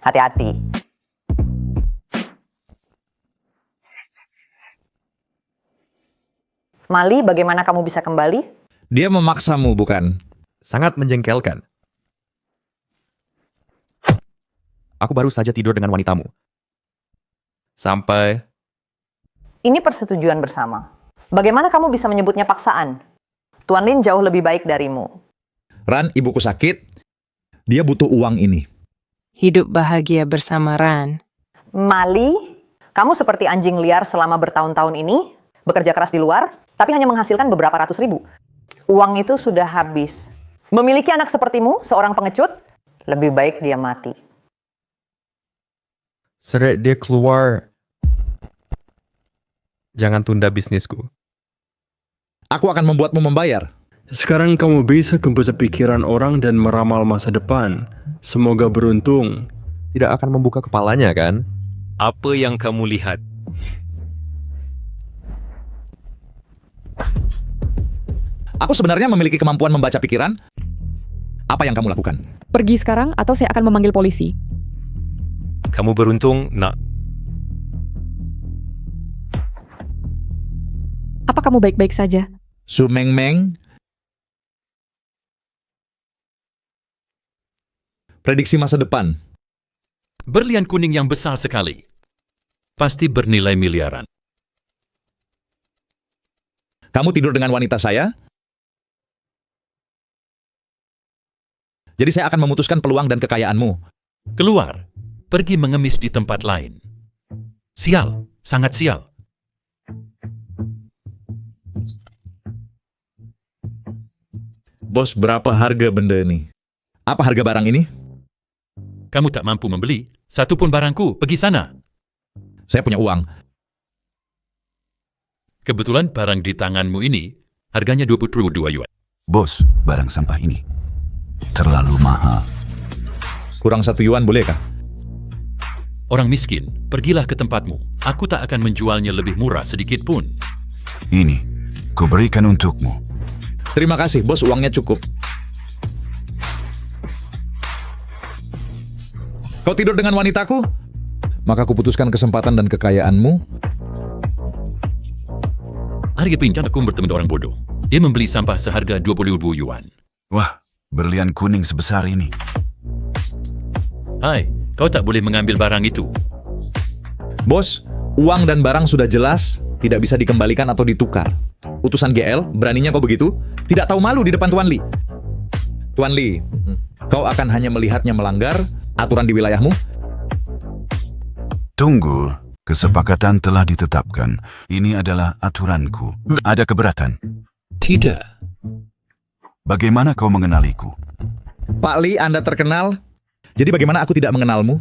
Hati-hati. Mali, bagaimana kamu bisa kembali? Dia memaksamu, bukan? Sangat menjengkelkan. Aku baru saja tidur dengan wanitamu. Sampai... Ini persetujuan bersama. Bagaimana kamu bisa menyebutnya paksaan? Tuan Lin jauh lebih baik darimu. Ran, ibuku sakit. Dia butuh uang ini. Hidup bahagia bersama Ran. Mali, kamu seperti anjing liar selama bertahun-tahun ini, bekerja keras di luar, tapi hanya menghasilkan beberapa ratus ribu. Uang itu sudah habis. Memiliki anak sepertimu, seorang pengecut, lebih baik dia mati. Seret dia keluar. Jangan tunda bisnisku. Aku akan membuatmu membayar. Sekarang kamu bisa membaca pikiran orang dan meramal masa depan. Semoga beruntung. Tidak akan membuka kepalanya, kan? Apa yang kamu lihat? Aku sebenarnya memiliki kemampuan membaca pikiran. Apa yang kamu lakukan? Pergi sekarang atau saya akan memanggil polisi. Kamu beruntung, nak. Apa kamu baik-baik saja? Sumeng-meng. Prediksi masa depan. Berlian kuning yang besar sekali. Pasti bernilai miliaran. Kamu tidur dengan wanita saya? Jadi saya akan memutuskan peluang dan kekayaanmu. Keluar, pergi mengemis di tempat lain. Sial, sangat sial. Bos, berapa harga benda ini? Apa harga barang ini? Kamu tak mampu membeli satu pun barangku, pergi sana. Saya punya uang. Kebetulan barang di tanganmu ini harganya 22 yuan. Bos, barang sampah ini terlalu mahal. Kurang 1 yuan bolehkah? Orang miskin, pergilah ke tempatmu. Aku tak akan menjualnya lebih murah sedikit pun. Ini, kuberikan untukmu. Terima kasih, bos, uangnya cukup. Kau tidur dengan wanitaku? Maka kuputuskan kesempatan dan kekayaanmu. Hari pinjam aku bertemu dengan orang bodoh. Dia membeli sampah seharga 20.000 yuan. Wah, berlian kuning sebesar ini. Hai, kau tak boleh mengambil barang itu. Bos, uang dan barang sudah jelas, tidak bisa dikembalikan atau ditukar. Utusan GL, beraninya kau begitu? Tidak tahu malu di depan Tuan Li. Tuan Li, kau akan hanya melihatnya melanggar aturan di wilayahmu? Tunggu, kesepakatan telah ditetapkan. Ini adalah aturanku. Ada keberatan? Tidak. Bagaimana kau mengenaliku? Pak Li, Anda terkenal. Jadi bagaimana aku tidak mengenalmu?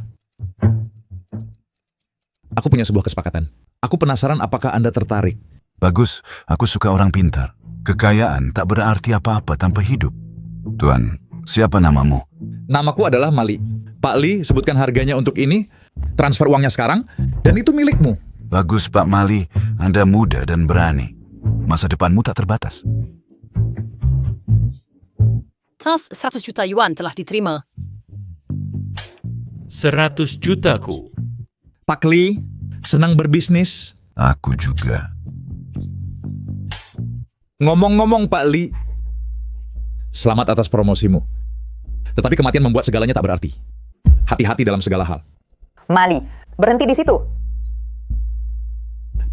Aku punya sebuah kesepakatan. Aku penasaran apakah Anda tertarik. Bagus, aku suka orang pintar. Kekayaan tak berarti apa-apa tanpa hidup. Tuan, siapa namamu? Namaku adalah Mali. Pak Li, sebutkan harganya untuk ini, transfer uangnya sekarang, dan itu milikmu. Bagus, Pak Mali. Anda muda dan berani. Masa depanmu tak terbatas. Tas 100 juta yuan telah diterima. 100 jutaku. Pak Li, senang berbisnis. Aku juga. Ngomong-ngomong Pak Li, selamat atas promosimu. Tetapi kematian membuat segalanya tak berarti. Hati-hati dalam segala hal. Mali, berhenti di situ.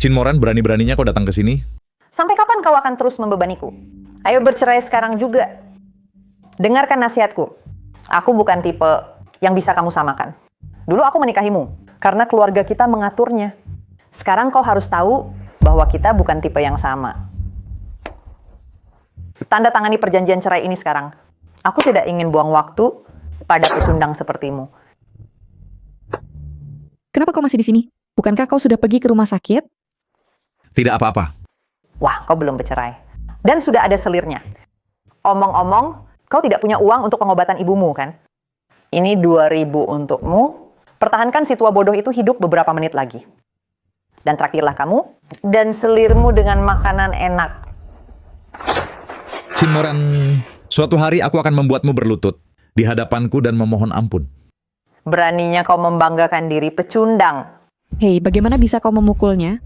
Chin Moran, berani-beraninya kau datang ke sini. Sampai kapan kau akan terus membebaniku? Ayo bercerai sekarang juga. Dengarkan nasihatku. Aku bukan tipe yang bisa kamu samakan. Dulu aku menikahimu, karena keluarga kita mengaturnya. Sekarang kau harus tahu bahwa kita bukan tipe yang sama. Tanda tangani perjanjian cerai ini sekarang. Aku tidak ingin buang waktu pada pecundang sepertimu. Kenapa kau masih di sini? Bukankah kau sudah pergi ke rumah sakit? Tidak apa-apa. Wah, kau belum bercerai. Dan sudah ada selirnya. Omong-omong, kau tidak punya uang untuk pengobatan ibumu, kan? Ini 2.000 untukmu. Pertahankan si tua bodoh itu hidup beberapa menit lagi. Dan traktirlah kamu, dan selirmu dengan makanan enak. Chin Moran, suatu hari aku akan membuatmu berlutut di hadapanku dan memohon ampun. Beraninya kau membanggakan diri pecundang. Hei, bagaimana bisa kau memukulnya?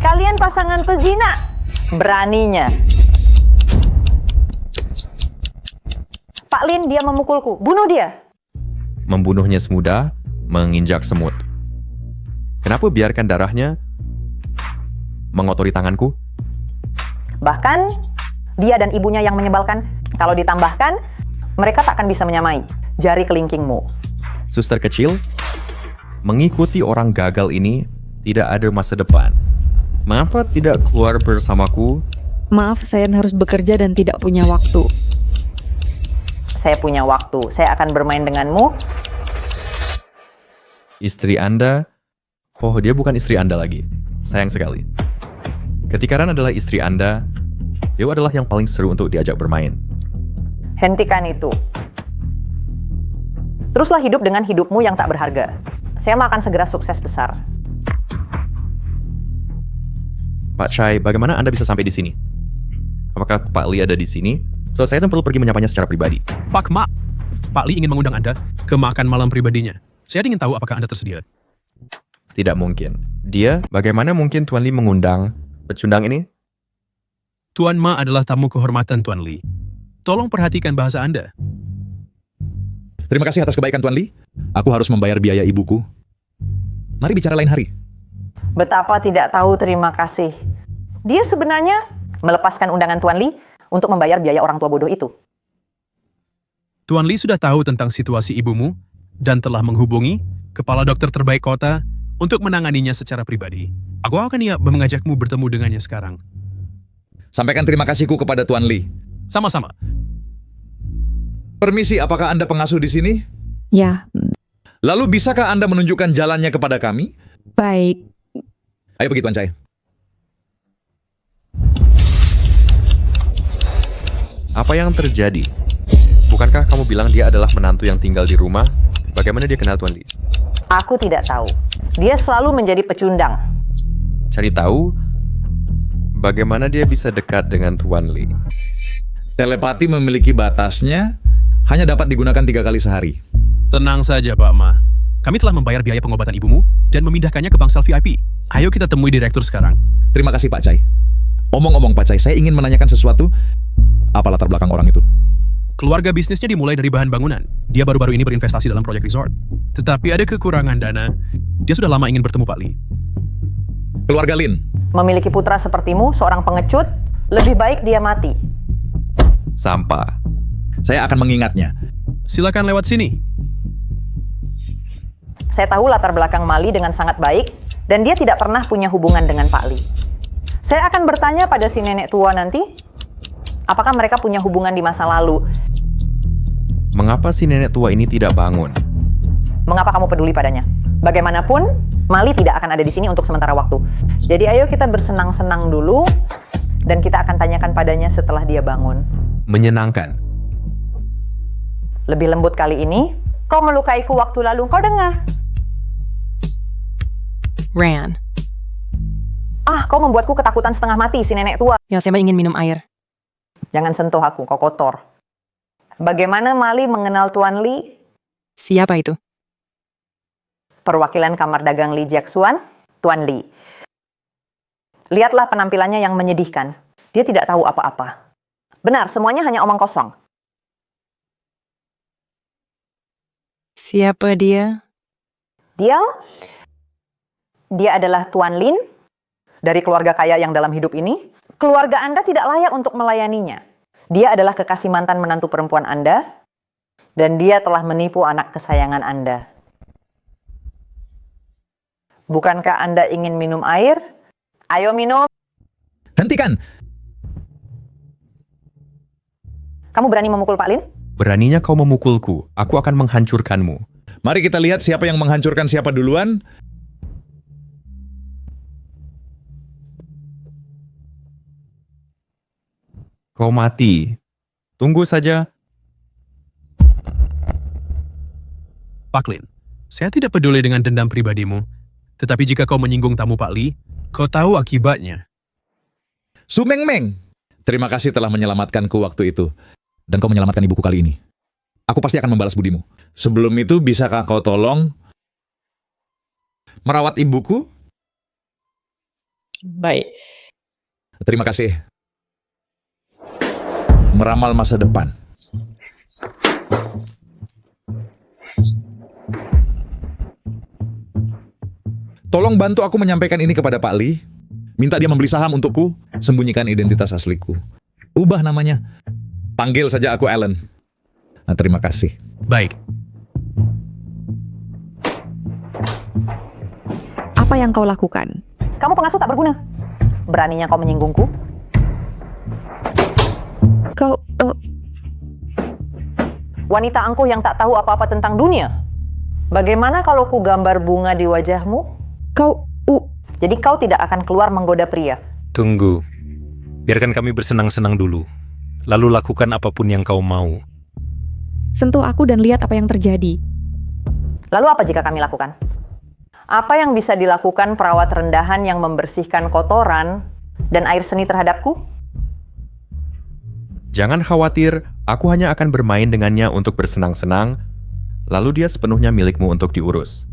Kalian pasangan pezina. Beraninya. Pak Lin, dia memukulku. Bunuh dia. Membunuhnya semudah menginjak semut. Kenapa biarkan darahnya mengotori tanganku? Bahkan, dia dan ibunya yang menyebalkan. Kalau ditambahkan, mereka tak akan bisa menyamai jari kelingkingmu. Suster kecil, mengikuti orang gagal ini tidak ada masa depan. Mengapa tidak keluar bersamaku? Maaf, saya harus bekerja dan tidak punya waktu. Saya punya waktu. Saya akan bermain denganmu. Istri Anda? Oh, dia bukan istri Anda lagi. Sayang sekali. Ketika Ran adalah istri Anda, dia adalah yang paling seru untuk diajak bermain. Hentikan itu. Teruslah hidup dengan hidupmu yang tak berharga. Saya akan segera sukses besar. Pak Chai, bagaimana Anda bisa sampai di sini? Apakah Pak Li ada di sini? So, saya perlu pergi menyapanya secara pribadi. Pak Ma, Pak Li ingin mengundang Anda ke makan malam pribadinya. Saya ingin tahu apakah Anda tersedia. Tidak mungkin. Dia, bagaimana mungkin Tuan Li mengundang pecundang ini? Tuan Ma adalah tamu kehormatan Tuan Li. Tolong perhatikan bahasa Anda. Terima kasih atas kebaikan Tuan Li. Aku harus membayar biaya ibuku. Mari bicara lain hari. Betapa tidak tahu terima kasih. Dia sebenarnya melepaskan undangan Tuan Li untuk membayar biaya orang tua bodoh itu. Tuan Li sudah tahu tentang situasi ibumu dan telah menghubungi kepala dokter terbaik kota untuk menanganinya secara pribadi. Aku akan mengajakmu bertemu dengannya sekarang. Sampaikan terima kasihku kepada Tuan Li. Sama-sama. Permisi, apakah Anda pengasuh di sini? Ya, Lalu bisakah Anda menunjukkan jalannya kepada kami? baik. Ayo pergi Tuan Chai. Apa yang terjadi? Bukankah kamu bilang dia adalah menantu yang tinggal di rumah? Bagaimana dia kenal Tuan Li? Aku tidak tahu. Dia selalu menjadi pecundang. Cari tahu bagaimana dia bisa dekat dengan Tuan Li. Telepati memiliki batasnya, hanya dapat digunakan 3 kali sehari. Tenang saja Pak Ma. Kami telah membayar biaya pengobatan ibumu dan memindahkannya ke bangsal VIP. Ayo kita temui direktur sekarang. Terima kasih Pak Chai. Omong-omong Pak Chai, saya ingin menanyakan sesuatu. Apa latar belakang orang itu? Keluarga bisnisnya dimulai dari bahan bangunan. Dia baru-baru ini berinvestasi dalam proyek resort. Tetapi ada kekurangan dana. Dia sudah lama ingin bertemu Pak Li. Keluarga Lin. Memiliki putra sepertimu, seorang pengecut, lebih baik dia mati. Sampah. Saya akan mengingatnya. Silakan lewat sini. Saya tahu latar belakang Mali dengan sangat baik, dan dia tidak pernah punya hubungan dengan Pak Li. Saya akan bertanya pada si nenek tua nanti, apakah mereka punya hubungan di masa lalu. Mengapa si nenek tua ini tidak bangun? Mengapa kamu peduli padanya? Bagaimanapun, Mali tidak akan ada di sini untuk sementara waktu. Jadi ayo kita bersenang-senang dulu, dan kita akan tanyakan padanya setelah dia bangun. Menyenangkan. Lebih lembut kali ini, kau melukaiku waktu lalu, kau dengar? Ran. Ah, kau membuatku ketakutan setengah mati, si nenek tua. Ya, saya ingin minum air. Jangan sentuh aku, kau kotor. Bagaimana Mali mengenal Tuan Li? Siapa itu? Perwakilan kamar dagang Li Jiaxuan, Tuan Li. Lihatlah penampilannya yang menyedihkan. Dia tidak tahu apa-apa. Benar, semuanya hanya omong kosong. Siapa dia? Dia adalah Tuan Lin, dari keluarga kaya yang dalam hidup ini. Keluarga Anda tidak layak untuk melayaninya. Dia adalah kekasih mantan menantu perempuan Anda, dan dia telah menipu anak kesayangan Anda. Bukankah Anda ingin minum air? Ayo minum. Hentikan! Kamu berani memukul Pak Lin? Beraninya kau memukulku, aku akan menghancurkanmu. Mari kita lihat siapa yang menghancurkan siapa duluan. Kau mati. Tunggu saja. Pak Lin, saya tidak peduli dengan dendam pribadimu. Tetapi jika kau menyinggung tamu Pak Li, kau tahu akibatnya. Su Meng Meng, terima kasih telah menyelamatkanku waktu itu. Dan kau menyelamatkan ibuku kali ini. Aku pasti akan membalas budimu. Sebelum itu, bisakah kau tolong merawat ibuku? Baik. Terima kasih. Meramal masa depan. Tolong bantu aku menyampaikan ini kepada Pak Lee. Minta dia membeli saham untukku. Sembunyikan identitas asliku. Ubah namanya. Panggil saja aku Alan. Nah, terima kasih. Baik. Apa yang kau lakukan? Kamu pengasuh tak berguna. Beraninya kau menyinggungku? Kau... Wanita angkuh yang tak tahu apa-apa tentang dunia. Bagaimana kalau ku gambar bunga di wajahmu? Kau... Jadi kau tidak akan keluar menggoda pria. Tunggu. Biarkan kami bersenang-senang dulu. Lalu lakukan apapun yang kau mau. Sentuh aku dan lihat apa yang terjadi. Lalu apa jika kami lakukan? Apa yang bisa dilakukan perawat rendahan yang membersihkan kotoran dan air seni terhadapku? Jangan khawatir, aku hanya akan bermain dengannya untuk bersenang-senang, lalu dia sepenuhnya milikmu untuk diurus.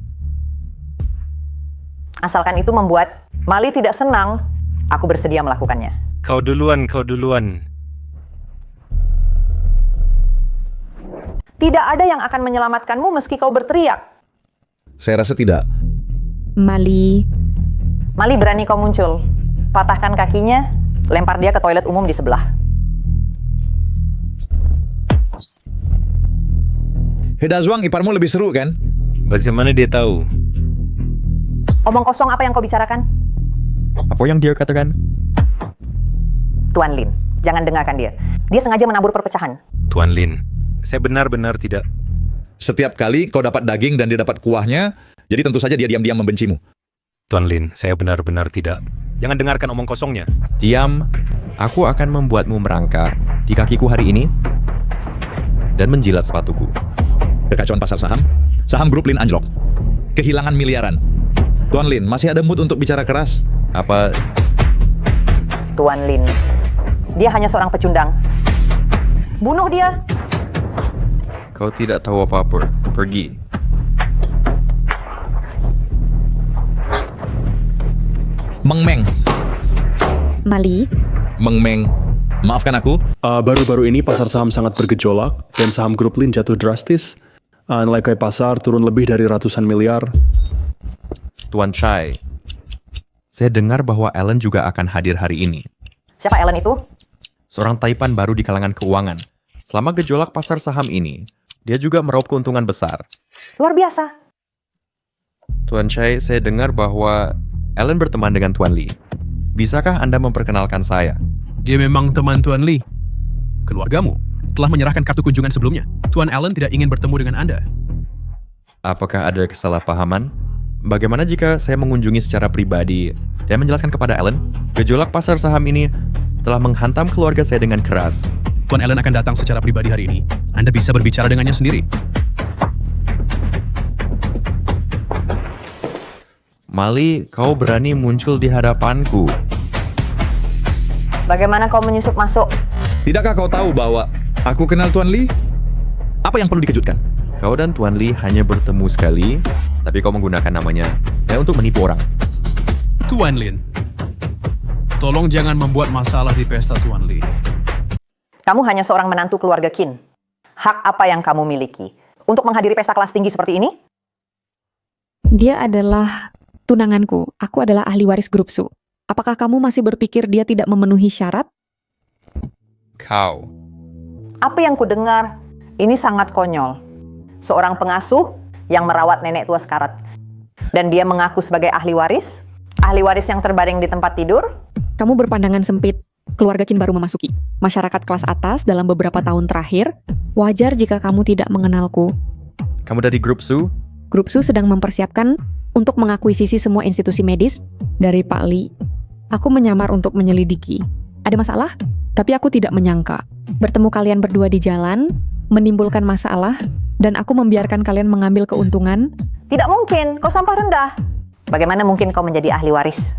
Asalkan itu membuat Mali tidak senang, aku bersedia melakukannya. Kau duluan, kau duluan. Tidak ada yang akan menyelamatkanmu meski kau berteriak. Saya rasa tidak. Mali... Mali, berani kau muncul. Patahkan kakinya, lempar dia ke toilet umum di sebelah. Hedazwang, iparmu lebih seru kan? Bagaimana dia tahu? Omong kosong apa yang kau bicarakan? Apa yang dia katakan? Tuan Lin, jangan dengarkan dia. Dia sengaja menabur perpecahan. Tuan Lin, saya benar-benar tidak. Setiap kali kau dapat daging dan dia dapat kuahnya, jadi tentu saja dia diam-diam membencimu. Tuan Lin, saya benar-benar tidak. Jangan dengarkan omong kosongnya. Diam, aku akan membuatmu merangkak di kakiku hari ini dan menjilat sepatuku. Kekacauan pasar saham, saham grup Lin anjlok. Kehilangan miliaran. Tuan Lin, masih ada mood untuk bicara keras? Apa... Tuan Lin, dia hanya seorang pecundang. Bunuh dia! Kau tidak tahu apa-apa. Pergi. Meng-meng. Mali, Meng-meng. Maafkan aku. Baru-baru ini pasar saham sangat bergejolak dan saham grup Lin jatuh drastis. Nilai pasar turun lebih dari ratusan miliar. Tuan Chai, saya dengar bahwa Alan juga akan hadir hari ini. Siapa Alan itu? Seorang taipan baru di kalangan keuangan. Selama gejolak pasar saham ini, dia juga meraup keuntungan besar. Luar biasa. Tuan Chai, saya dengar bahwa Alan berteman dengan Tuan Lee. Bisakah Anda memperkenalkan saya? Dia memang teman Tuan Lee. Keluargamu telah menyerahkan kartu kunjungan sebelumnya. Tuan Allen tidak ingin bertemu dengan Anda. Apakah ada kesalahpahaman? Bagaimana jika saya mengunjungi secara pribadi dan menjelaskan kepada Alan, gejolak pasar saham ini telah menghantam keluarga saya dengan keras. Tuan Allen akan datang secara pribadi hari ini. Anda bisa berbicara dengannya sendiri. Mali, kau berani muncul di hadapanku. Bagaimana kau menyusup masuk? Tidakkah kau tahu bahwa aku kenal Tuan Lee? Apa yang perlu dikejutkan? Kau dan Tuan Lee hanya bertemu sekali, tapi kau menggunakan namanya untuk menipu orang. Tuan Lin, tolong jangan membuat masalah di pesta Tuan Lee. Kamu hanya seorang menantu keluarga Qin. Hak apa yang kamu miliki? Untuk menghadiri pesta kelas tinggi seperti ini? dia adalah tunanganku. Aku adalah ahli waris grup Su. Apakah kamu masih berpikir dia tidak memenuhi syarat? Kau. Apa yang kudengar, ini sangat konyol. Seorang pengasuh yang merawat nenek tua sekarat. Dan dia mengaku sebagai ahli waris yang terbaring di tempat tidur. Kamu berpandangan sempit. Keluarga Qin baru memasuki masyarakat kelas atas dalam beberapa tahun terakhir. Wajar jika kamu tidak mengenalku. Kamu dari grup Su? Grup Su sedang mempersiapkan untuk mengakuisisi semua institusi medis dari Pak Lee. Aku menyamar untuk menyelidiki. Ada masalah? Tapi aku tidak menyangka. Bertemu kalian berdua di jalan, menimbulkan masalah, dan aku membiarkan kalian mengambil keuntungan. Tidak mungkin, kau sampah rendah. Bagaimana mungkin kau menjadi ahli waris?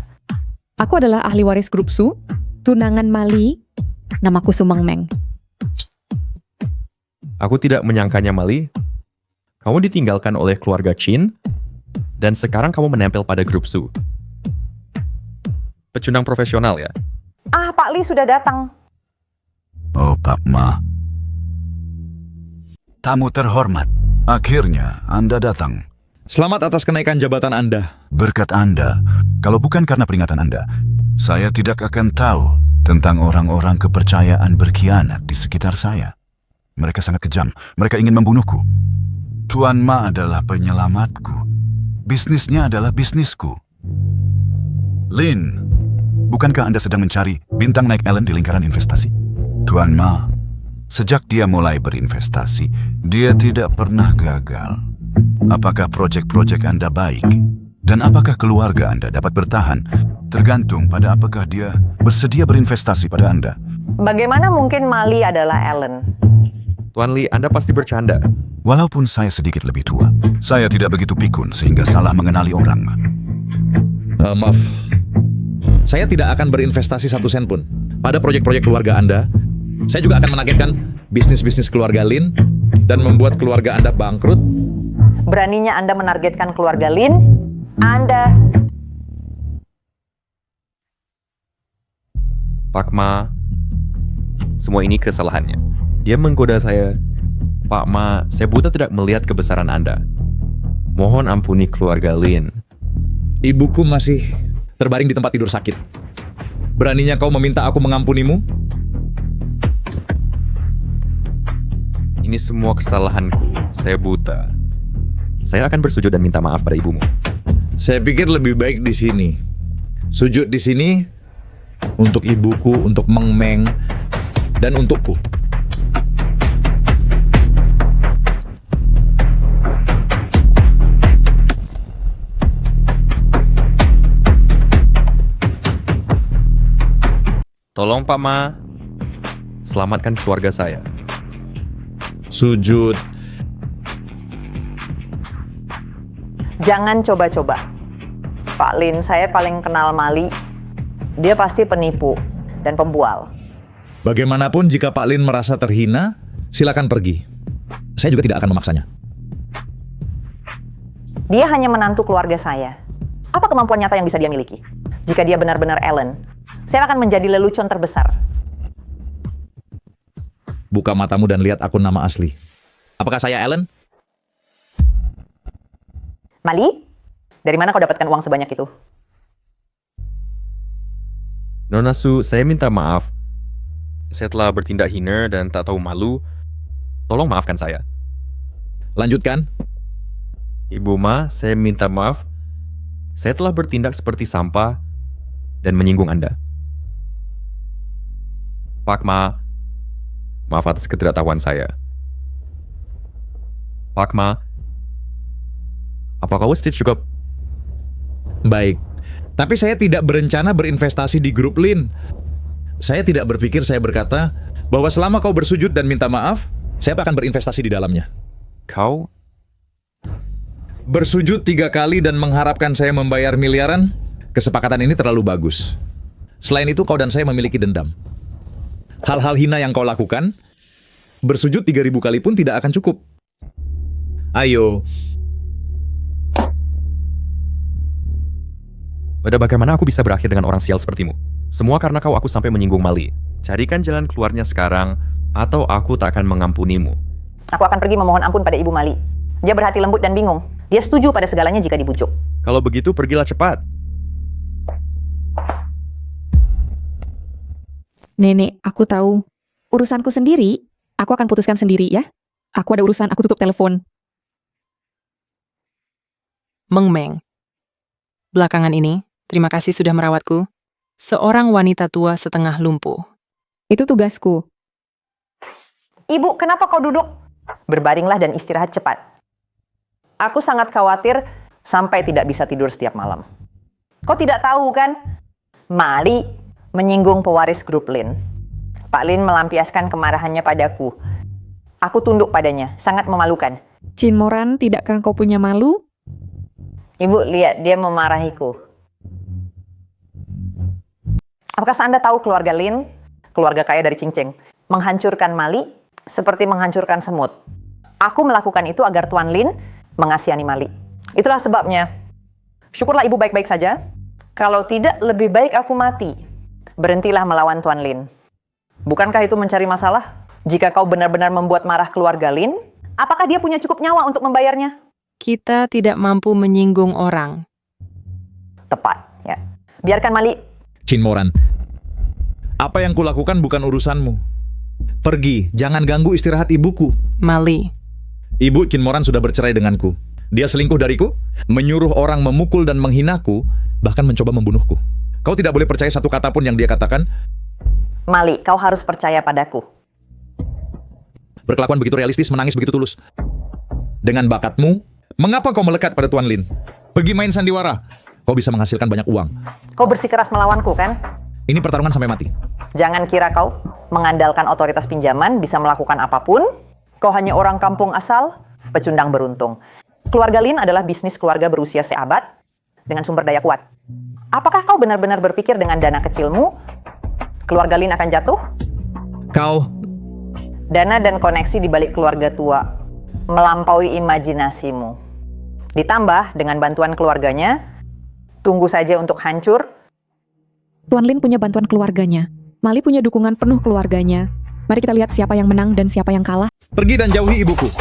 Aku adalah ahli waris grup Su, tunangan Mali, namaku Sumeng Meng. Aku tidak menyangkanya, Mali. Kamu ditinggalkan oleh keluarga Chin, dan sekarang kamu menempel pada grup Su. Pecundang profesional ya? Ah, Pak Li sudah datang. Oh, Pak Ma. Tamu terhormat, akhirnya Anda datang. Selamat atas kenaikan jabatan Anda. Berkat Anda, kalau bukan karena peringatan Anda, saya tidak akan tahu tentang orang-orang kepercayaan berkhianat di sekitar saya. Mereka sangat kejam, mereka ingin membunuhku. Tuan Ma adalah penyelamatku. Bisnisnya adalah bisnisku. Lin, bukankah Anda sedang mencari bintang naik Ellen di lingkaran investasi? Tuan Ma, sejak dia mulai berinvestasi, dia tidak pernah gagal. Apakah proyek-proyek Anda baik? Dan apakah keluarga Anda dapat bertahan? Tergantung pada apakah dia bersedia berinvestasi pada Anda. Bagaimana mungkin Mali adalah Ellen? Tuan Li, Anda pasti bercanda. Walaupun saya sedikit lebih tua, saya tidak begitu pikun sehingga salah mengenali orang. Maaf. Saya tidak akan berinvestasi 1 sen pun pada proyek-proyek keluarga Anda. Saya juga akan menargetkan bisnis-bisnis keluarga Lin dan membuat keluarga Anda bangkrut. Beraninya Anda menargetkan keluarga Lin? Anda... Pak Ma, semua ini kesalahannya. Dia menggoda saya. Pak Ma, saya buta tidak melihat kebesaran Anda. Mohon ampuni keluarga Lin. Ibuku masih terbaring di tempat tidur sakit. Beraninya kau meminta aku mengampunimu? Ini semua kesalahanku. Saya buta. Saya akan bersujud dan minta maaf pada ibumu. Saya pikir lebih baik di sini. Sujud di sini untuk ibuku, untuk Meng Meng, dan untukku. Tolong Pak Ma, selamatkan keluarga saya. Sujud. Jangan coba-coba. Pak Lin, saya paling kenal Mali. Dia pasti penipu dan pembual. Bagaimanapun jika Pak Lin merasa terhina, silakan pergi. Saya juga tidak akan memaksanya. Dia hanya menantu keluarga saya. Apa kemampuan nyata yang bisa dia miliki? Jika dia benar-benar Ellen, saya akan menjadi lelucon terbesar. Buka matamu dan lihat akun nama asli. Apakah saya Ellen? Mali, dari mana kau dapatkan uang sebanyak itu? Nona Su, saya minta maaf. Saya telah bertindak hina dan tak tahu malu. Tolong maafkan saya. Lanjutkan. Ibu Ma, saya minta maaf. Saya telah bertindak seperti sampah dan menyinggung Anda. Pak Ma, maaf atas ketidaktahuan saya. Pak Ma, apa kau Stitch juga? Baik. Tapi saya tidak berencana berinvestasi di grup Lin. Saya tidak berpikir saya berkata bahwa selama kau bersujud dan minta maaf, saya akan berinvestasi di dalamnya. Kau? Bersujud 3 kali dan mengharapkan saya membayar miliaran, kesepakatan ini terlalu bagus. Selain itu, kau dan saya memiliki dendam. Hal-hal hina yang kau lakukan, bersujud 3.000 kali pun tidak akan cukup. Ayo. Pada bagaimana aku bisa berakhir dengan orang sial sepertimu? Semua karena kau aku sampai menyinggung Mali. Carikan jalan keluarnya sekarang, atau aku tak akan mengampunimu. Aku akan pergi memohon ampun pada Ibu Mali. Dia berhati lembut dan bingung. Dia setuju pada segalanya jika dibujuk. Kalau begitu, pergilah cepat. Nenek, aku tahu. Urusanku sendiri, aku akan putuskan sendiri ya. Aku ada urusan, aku tutup telepon. Meng Meng. Belakangan ini, terima kasih sudah merawatku. Seorang wanita tua setengah lumpuh. Itu tugasku. Ibu, kenapa kau duduk? Berbaringlah dan istirahat cepat. Aku sangat khawatir sampai tidak bisa tidur setiap malam. Kau tidak tahu kan? Mali menyinggung pewaris grup Lin. Pak Lin melampiaskan kemarahannya padaku. Aku tunduk padanya, sangat memalukan. Chin Moran, tidakkah kau punya malu? Ibu, lihat dia memarahiku. Apakah Anda tahu keluarga Lin, keluarga kaya dari Cincing, menghancurkan Mali seperti menghancurkan semut? Aku melakukan itu agar Tuan Lin mengasihani Mali. Itulah sebabnya. Syukurlah ibu baik-baik saja. Kalau tidak, lebih baik aku mati. Berhentilah melawan Tuan Lin. Bukankah itu mencari masalah? Jika kau benar-benar membuat marah keluarga Lin, apakah dia punya cukup nyawa untuk membayarnya? Kita tidak mampu menyinggung orang. Tepat, ya. Biarkan Mali. Chin Moran, apa yang kulakukan bukan urusanmu. Pergi, jangan ganggu istirahat ibuku. Mali, Ibu Chin Moran sudah bercerai denganku. Dia selingkuh dariku, menyuruh orang memukul dan menghinaku, bahkan mencoba membunuhku. Kau tidak boleh percaya satu kata pun yang dia katakan. Mali, kau harus percaya padaku. Berkelakuan begitu realistis, menangis begitu tulus. Dengan bakatmu, mengapa kau melekat pada Tuan Lin? Pergi main sandiwara. Kau bisa menghasilkan banyak uang. Kau bersikeras melawanku, kan? Ini pertarungan sampai mati. Jangan kira kau mengandalkan otoritas pinjaman bisa melakukan apapun. Kau hanya orang kampung asal, pecundang beruntung. Keluarga Lin adalah bisnis keluarga berusia seabad dengan sumber daya kuat. Apakah kau benar-benar berpikir dengan dana kecilmu, keluarga Lin akan jatuh? Kau... Dana dan koneksi di balik keluarga tua melampaui imajinasimu. Ditambah dengan bantuan keluarganya, tunggu saja untuk hancur. Tuan Lin punya bantuan keluarganya. Mali punya dukungan penuh keluarganya. Mari kita lihat siapa yang menang dan siapa yang kalah. Pergi dan jauhi ibuku.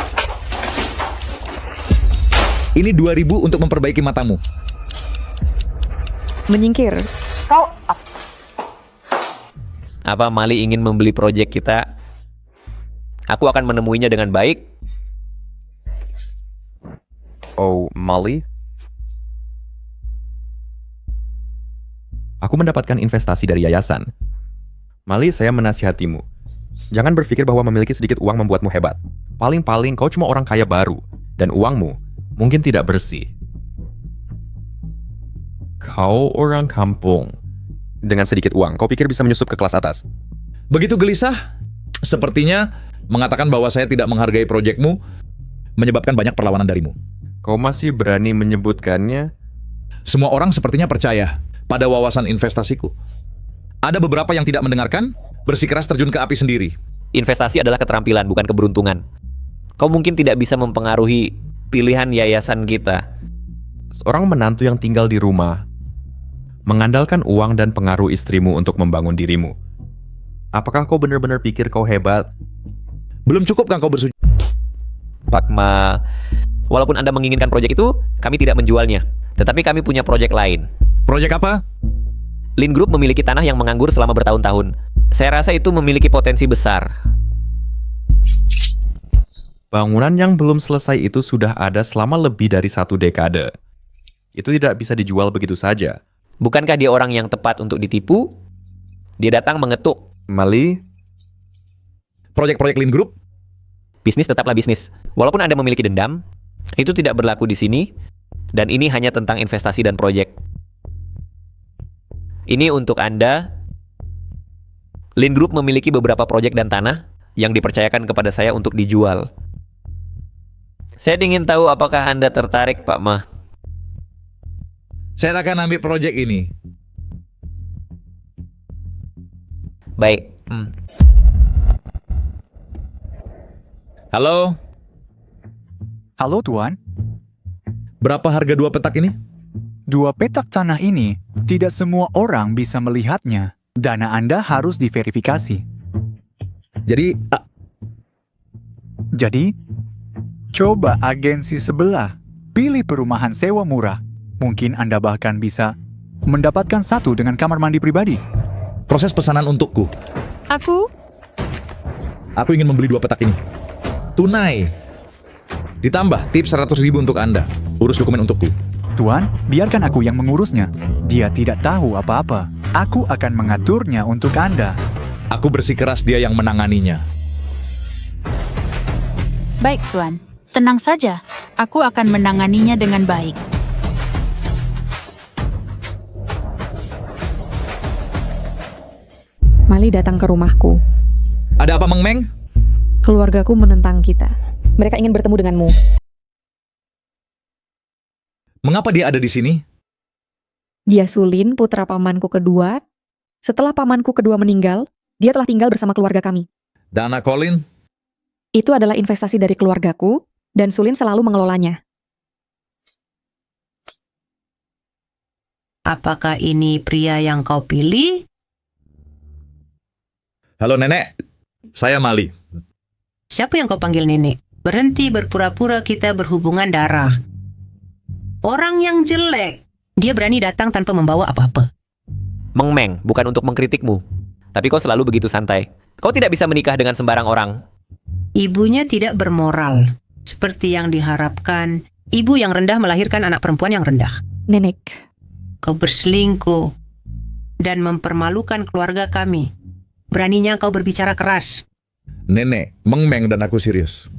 Ini 2.000 untuk memperbaiki matamu. Menyingkir. Kau... Apa Mali ingin membeli proyek kita? Aku akan menemuinya dengan baik. Oh, Mali? Aku mendapatkan investasi dari yayasan. Mali, saya menasihatimu. Jangan berpikir bahwa memiliki sedikit uang membuatmu hebat. Paling-paling kau cuma orang kaya baru. Dan uangmu mungkin tidak bersih. Kau orang kampung. Dengan sedikit uang, kau pikir bisa menyusup ke kelas atas? Begitu gelisah, sepertinya mengatakan bahwa saya tidak menghargai proyekmu menyebabkan banyak perlawanan darimu. Kau masih berani menyebutkannya? Semua orang sepertinya percaya pada wawasan investasiku. Ada beberapa yang tidak mendengarkan, bersikeras terjun ke api sendiri. Investasi adalah keterampilan, bukan keberuntungan. Kau mungkin tidak bisa mempengaruhi pilihan yayasan kita. Seorang menantu yang tinggal di rumah mengandalkan uang dan pengaruh istrimu untuk membangun dirimu. Apakah kau benar-benar pikir kau hebat? Belum cukup kan kau bersujud? Pak Ma, walaupun Anda menginginkan proyek itu, kami tidak menjualnya. Tetapi kami punya proyek lain. Proyek apa? Lin Group memiliki tanah yang menganggur selama bertahun-tahun. Saya rasa itu memiliki potensi besar. Bangunan yang belum selesai itu sudah ada selama lebih dari 1 dekade. Itu tidak bisa dijual begitu saja. Bukankah dia orang yang tepat untuk ditipu? Dia datang mengetuk. Mali? Proyek-proyek Lin Group? Bisnis tetaplah bisnis. Walaupun Anda memiliki dendam, itu tidak berlaku di sini. Dan ini hanya tentang investasi dan proyek. Ini untuk Anda. Lin Group memiliki beberapa proyek dan tanah yang dipercayakan kepada saya untuk dijual. Saya ingin tahu apakah Anda tertarik, Pak Ma. Saya akan ambil proyek ini. Baik. Halo? Halo Tuan, Berapa harga 2 petak ini? 2 petak tanah ini tidak semua orang bisa melihatnya. Dana Anda harus diverifikasi. Jadi, coba agensi sebelah, pilih perumahan sewa murah. Mungkin Anda bahkan bisa mendapatkan 1 dengan kamar mandi pribadi. Proses pesanan untukku. Aku ingin membeli 2 petak ini. Tunai. Ditambah tips 100.000 untuk Anda. Urus dokumen untukku. Tuan, biarkan aku yang mengurusnya. Dia tidak tahu apa-apa. Aku akan mengaturnya untuk Anda. Aku bersikeras dia yang menanganinya. Baik, Tuan. Tenang saja. Aku akan menanganinya dengan baik. Mali datang ke rumahku. Ada apa, Meng Meng? Keluargaku menentang kita. Mereka ingin bertemu denganmu. Mengapa dia ada di sini? Dia Sulin, putra pamanku kedua. Setelah pamanku kedua meninggal, dia telah tinggal bersama keluarga kami. Dan anak Colin? Itu adalah investasi dari keluargaku, dan Sulin selalu mengelolanya. Apakah ini pria yang kau pilih? Halo nenek, saya Mali. Siapa yang kau panggil nenek? Berhenti berpura-pura kita berhubungan darah. Orang yang jelek. Dia berani datang tanpa membawa apa-apa. Meng Meng, bukan untuk mengkritikmu. Tapi kau selalu begitu santai. Kau tidak bisa menikah dengan sembarang orang. Ibunya tidak bermoral. Seperti yang diharapkan, ibu yang rendah melahirkan anak perempuan yang rendah. Nenek. Kau berselingkuh dan mempermalukan keluarga kami. Beraninya kau berbicara keras. Nenek, Meng Meng dan aku serius.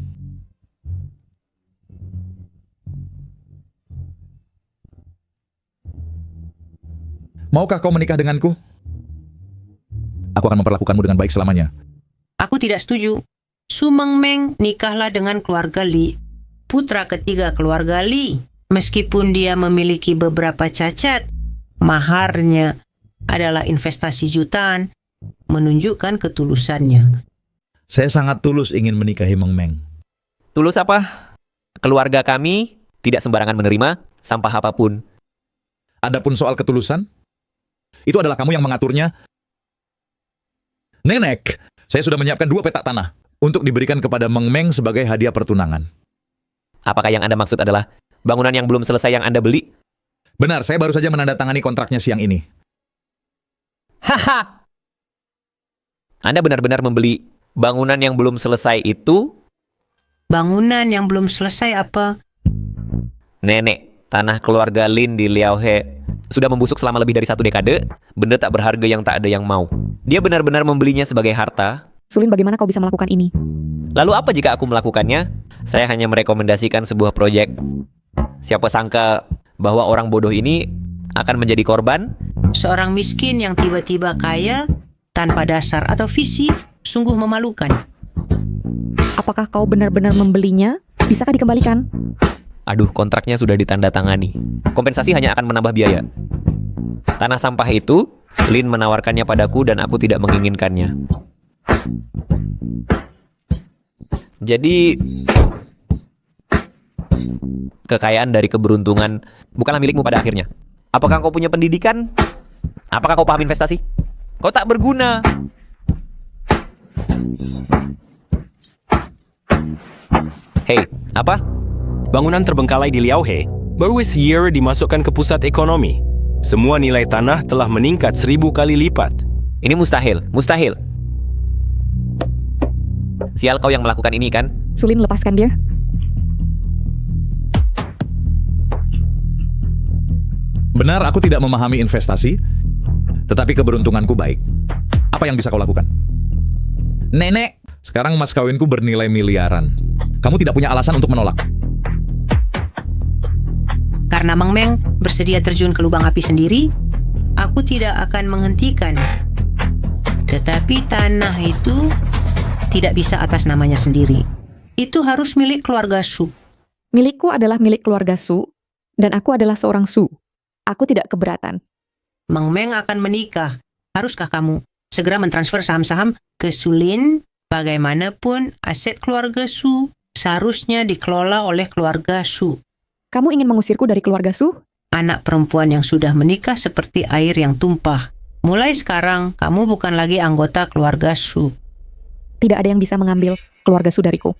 Maukah kau menikah denganku? Aku akan memperlakukanmu dengan baik selamanya. Aku tidak setuju. Su Meng Meng nikahlah dengan keluarga Li, putra ketiga keluarga Li. Meskipun dia memiliki beberapa cacat, maharnya adalah investasi jutaan, menunjukkan ketulusannya. Saya sangat tulus ingin menikahi Meng Meng. Tulus apa? Keluarga kami tidak sembarangan menerima sampah apapun. Adapun soal ketulusan, itu adalah kamu yang mengaturnya. Nenek, saya sudah menyiapkan 2 petak tanah untuk diberikan kepada Meng Meng sebagai hadiah pertunangan. Apakah yang Anda maksud adalah bangunan yang belum selesai yang Anda beli? Benar, saya baru saja menandatangani kontraknya siang ini. Haha! Anda benar-benar membeli bangunan yang belum selesai itu? Bangunan yang belum selesai apa? Nenek, tanah keluarga Lin di Liaohe sudah membusuk selama lebih dari 1 dekade, benda tak berharga yang tak ada yang mau. Dia benar-benar membelinya sebagai harta. Sulin, bagaimana kau bisa melakukan ini? Lalu apa jika aku melakukannya? Saya hanya merekomendasikan sebuah proyek. Siapa sangka bahwa orang bodoh ini akan menjadi korban? Seorang miskin yang tiba-tiba kaya tanpa dasar atau visi sungguh memalukan. Apakah kau benar-benar membelinya? Bisakah dikembalikan? Aduh, kontraknya sudah ditandatangani. Kompensasi hanya akan menambah biaya. Tanah sampah itu, Lin menawarkannya padaku dan aku tidak menginginkannya. Jadi, kekayaan dari keberuntungan bukanlah milikmu pada akhirnya. Apakah kau punya pendidikan? Apakah kau paham investasi? Kau tak berguna. Hei, apa? Bangunan terbengkalai di Liaohe baru year dimasukkan ke pusat ekonomi. Semua nilai tanah telah meningkat 1000 kali lipat. Ini mustahil, mustahil. Sial kau yang melakukan ini kan? Sulin, lepaskan dia. Benar, aku tidak memahami investasi, tetapi keberuntunganku baik. Apa yang bisa kau lakukan? Nenek, sekarang mas kawinku bernilai miliaran. Kamu tidak punya alasan untuk menolak. Karena Meng Meng bersedia terjun ke lubang api sendiri, aku tidak akan menghentikan. Tetapi tanah itu tidak bisa atas namanya sendiri. Itu harus milik keluarga Su. Milikku adalah milik keluarga Su, dan aku adalah seorang Su. Aku tidak keberatan. Meng Meng akan menikah. Haruskah kamu segera mentransfer saham-saham ke Sulin? Bagaimanapun, aset keluarga Su seharusnya dikelola oleh keluarga Su. Kamu ingin mengusirku dari keluarga Su? Anak perempuan yang sudah menikah seperti air yang tumpah. Mulai sekarang, kamu bukan lagi anggota keluarga Su. Tidak ada yang bisa mengambil keluarga Su dariku.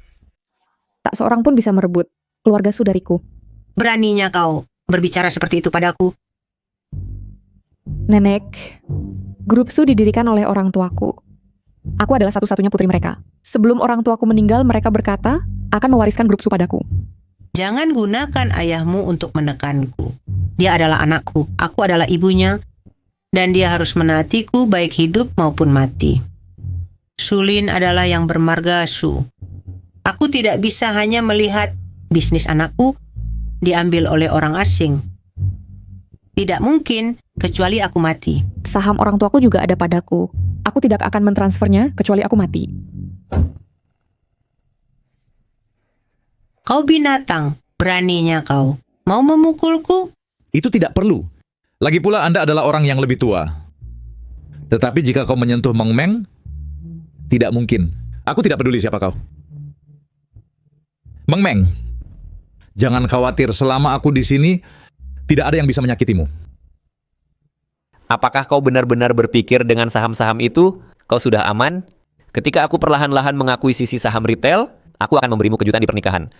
Tak seorang pun bisa merebut keluarga Su dariku. Beraninya kau berbicara seperti itu padaku. Nenek, grup Su didirikan oleh orang tuaku. Aku adalah satu-satunya putri mereka. Sebelum orang tuaku meninggal, mereka berkata akan mewariskan grup Su padaku. Jangan gunakan ayahmu untuk menekanku. Dia adalah anakku, aku adalah ibunya, dan dia harus menaatiku baik hidup maupun mati. Sulin adalah yang bermarga Su. Aku tidak bisa hanya melihat bisnis anakku diambil oleh orang asing. Tidak mungkin, kecuali aku mati. Saham orang tuaku juga ada padaku. Aku tidak akan mentransfernya kecuali aku mati. Kau binatang, beraninya kau. Mau memukulku? Itu tidak perlu. Lagi pula Anda adalah orang yang lebih tua. Tetapi jika kau menyentuh Meng Meng, tidak mungkin. Aku tidak peduli siapa kau. Meng Meng, jangan khawatir, selama aku di sini tidak ada yang bisa menyakitimu. Apakah kau benar-benar berpikir dengan saham-saham itu kau sudah aman? Ketika aku perlahan-lahan mengakuisisi saham retail, aku akan memberimu kejutan di pernikahan.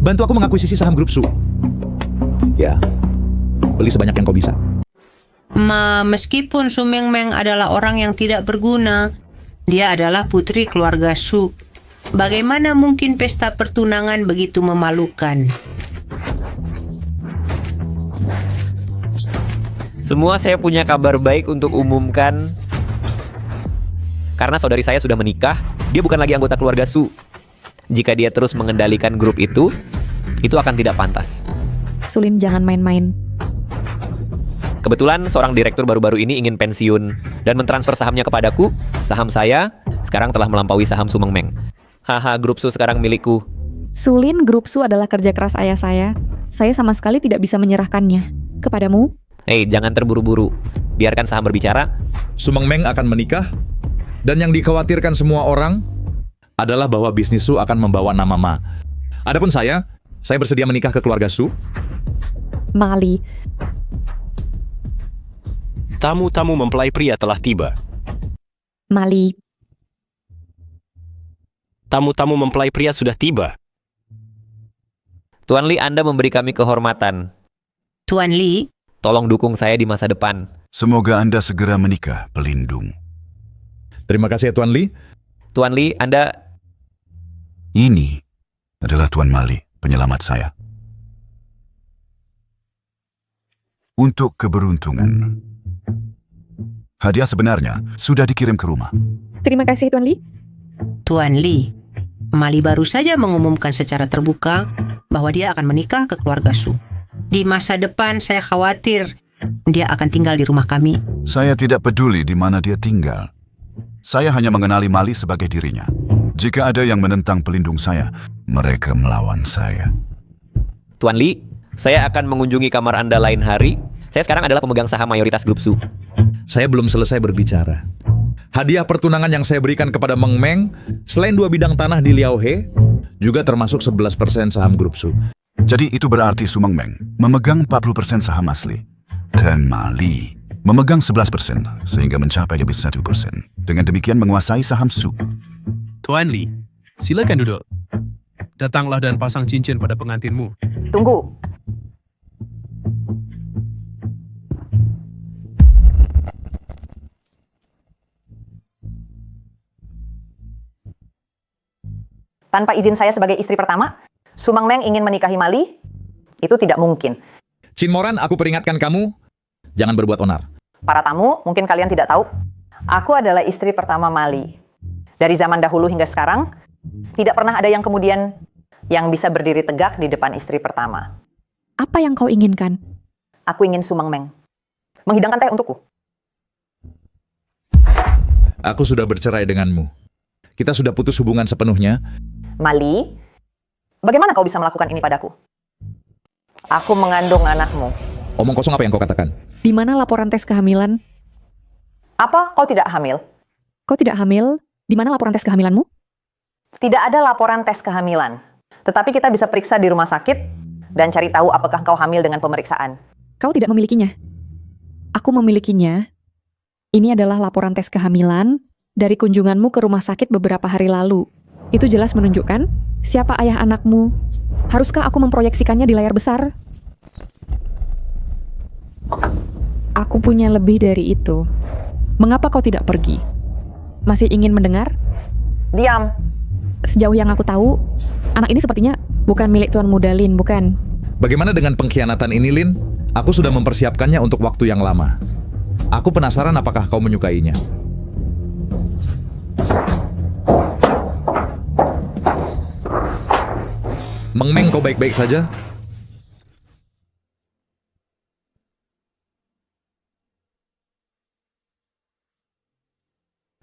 Bantu aku mengakuisisi saham grup Su. Ya, beli sebanyak yang kau bisa. Meskipun Su Meng Meng adalah orang yang tidak berguna, dia adalah putri keluarga Su. Bagaimana mungkin pesta pertunangan begitu memalukan? Semua saya punya kabar baik untuk umumkan. Karena saudari saya sudah menikah, dia bukan lagi anggota keluarga Su. Jika dia terus mengendalikan grup itu akan tidak pantas. Sulin, jangan main-main. Kebetulan seorang direktur baru-baru ini ingin pensiun dan mentransfer sahamnya kepadaku. Saham saya sekarang telah melampaui saham Su Meng Meng. Haha, grup Su sekarang milikku. Sulin, grup Su adalah kerja keras ayah saya. Saya sama sekali tidak bisa menyerahkannya. Kepadamu? Hei, jangan terburu-buru. Biarkan saham berbicara. Su Meng Meng akan menikah, dan yang dikhawatirkan semua orang adalah bahwa bisnis Su akan membawa nama Ma. Adapun saya bersedia menikah ke keluarga Su. Mali. Tamu-tamu mempelai pria telah tiba. Mali. Tamu-tamu mempelai pria sudah tiba. Tuan Li, Anda memberi kami kehormatan. Tuan Li, tolong dukung saya di masa depan. Semoga Anda segera menikah, pelindung. Terima kasih ya Tuan Li. Tuan Li, Anda... Ini adalah Tuan Mali, penyelamat saya. Untuk keberuntungan. Hadiah sebenarnya sudah dikirim ke rumah. Terima kasih, Tuan Li. Tuan Li, Mali baru saja mengumumkan secara terbuka bahwa dia akan menikah ke keluarga Su. Di masa depan saya khawatir dia akan tinggal di rumah kami. Saya tidak peduli di mana dia tinggal. Saya hanya mengenali Mali sebagai dirinya. Jika ada yang menentang pelindung saya, mereka melawan saya. Tuan Li, saya akan mengunjungi kamar Anda lain hari. Saya sekarang adalah pemegang saham mayoritas grup Su. Saya belum selesai berbicara. Hadiah pertunangan yang saya berikan kepada Meng Meng, selain 2 bidang tanah di Liao He, juga termasuk 11% saham grup Su. Jadi itu berarti Su Meng Meng memegang 40% saham asli. Dan Mali memegang 11%, sehingga mencapai lebih 1%. Dengan demikian menguasai saham Su. Tuan Li, silakan duduk. Datanglah dan pasang cincin pada pengantinmu. Tunggu. Tanpa izin saya sebagai istri pertama, Su Meng Meng ingin menikahi Mali? Itu tidak mungkin. Chin Moran, aku peringatkan kamu, jangan berbuat onar. Para tamu, mungkin kalian tidak tahu, aku adalah istri pertama Mali. Dari zaman dahulu hingga sekarang, tidak pernah ada yang kemudian yang bisa berdiri tegak di depan istri pertama. Apa yang kau inginkan? Aku ingin Su Meng Meng menghidangkan teh untukku. Aku sudah bercerai denganmu. Kita sudah putus hubungan sepenuhnya. Mali, bagaimana kau bisa melakukan ini padaku? Aku mengandung anakmu. Omong kosong apa yang kau katakan? Di mana laporan tes kehamilan? Apa kau tidak hamil? Kau tidak hamil? Di mana laporan tes kehamilanmu? Tidak ada laporan tes kehamilan. Tetapi kita bisa periksa di rumah sakit dan cari tahu apakah kau hamil dengan pemeriksaan. Kau tidak memilikinya. Aku memilikinya. Ini adalah laporan tes kehamilan dari kunjunganmu ke rumah sakit beberapa hari lalu. Itu jelas menunjukkan siapa ayah anakmu. Haruskah aku memproyeksikannya di layar besar? Aku punya lebih dari itu. Mengapa kau tidak pergi? Masih ingin mendengar? Diam. Sejauh yang aku tahu, anak ini sepertinya bukan milik Tuan Muda Lin, bukan? Bagaimana dengan pengkhianatan ini, Lin? Aku sudah mempersiapkannya untuk waktu yang lama. Aku penasaran apakah kau menyukainya. Meng Meng, kau baik-baik saja?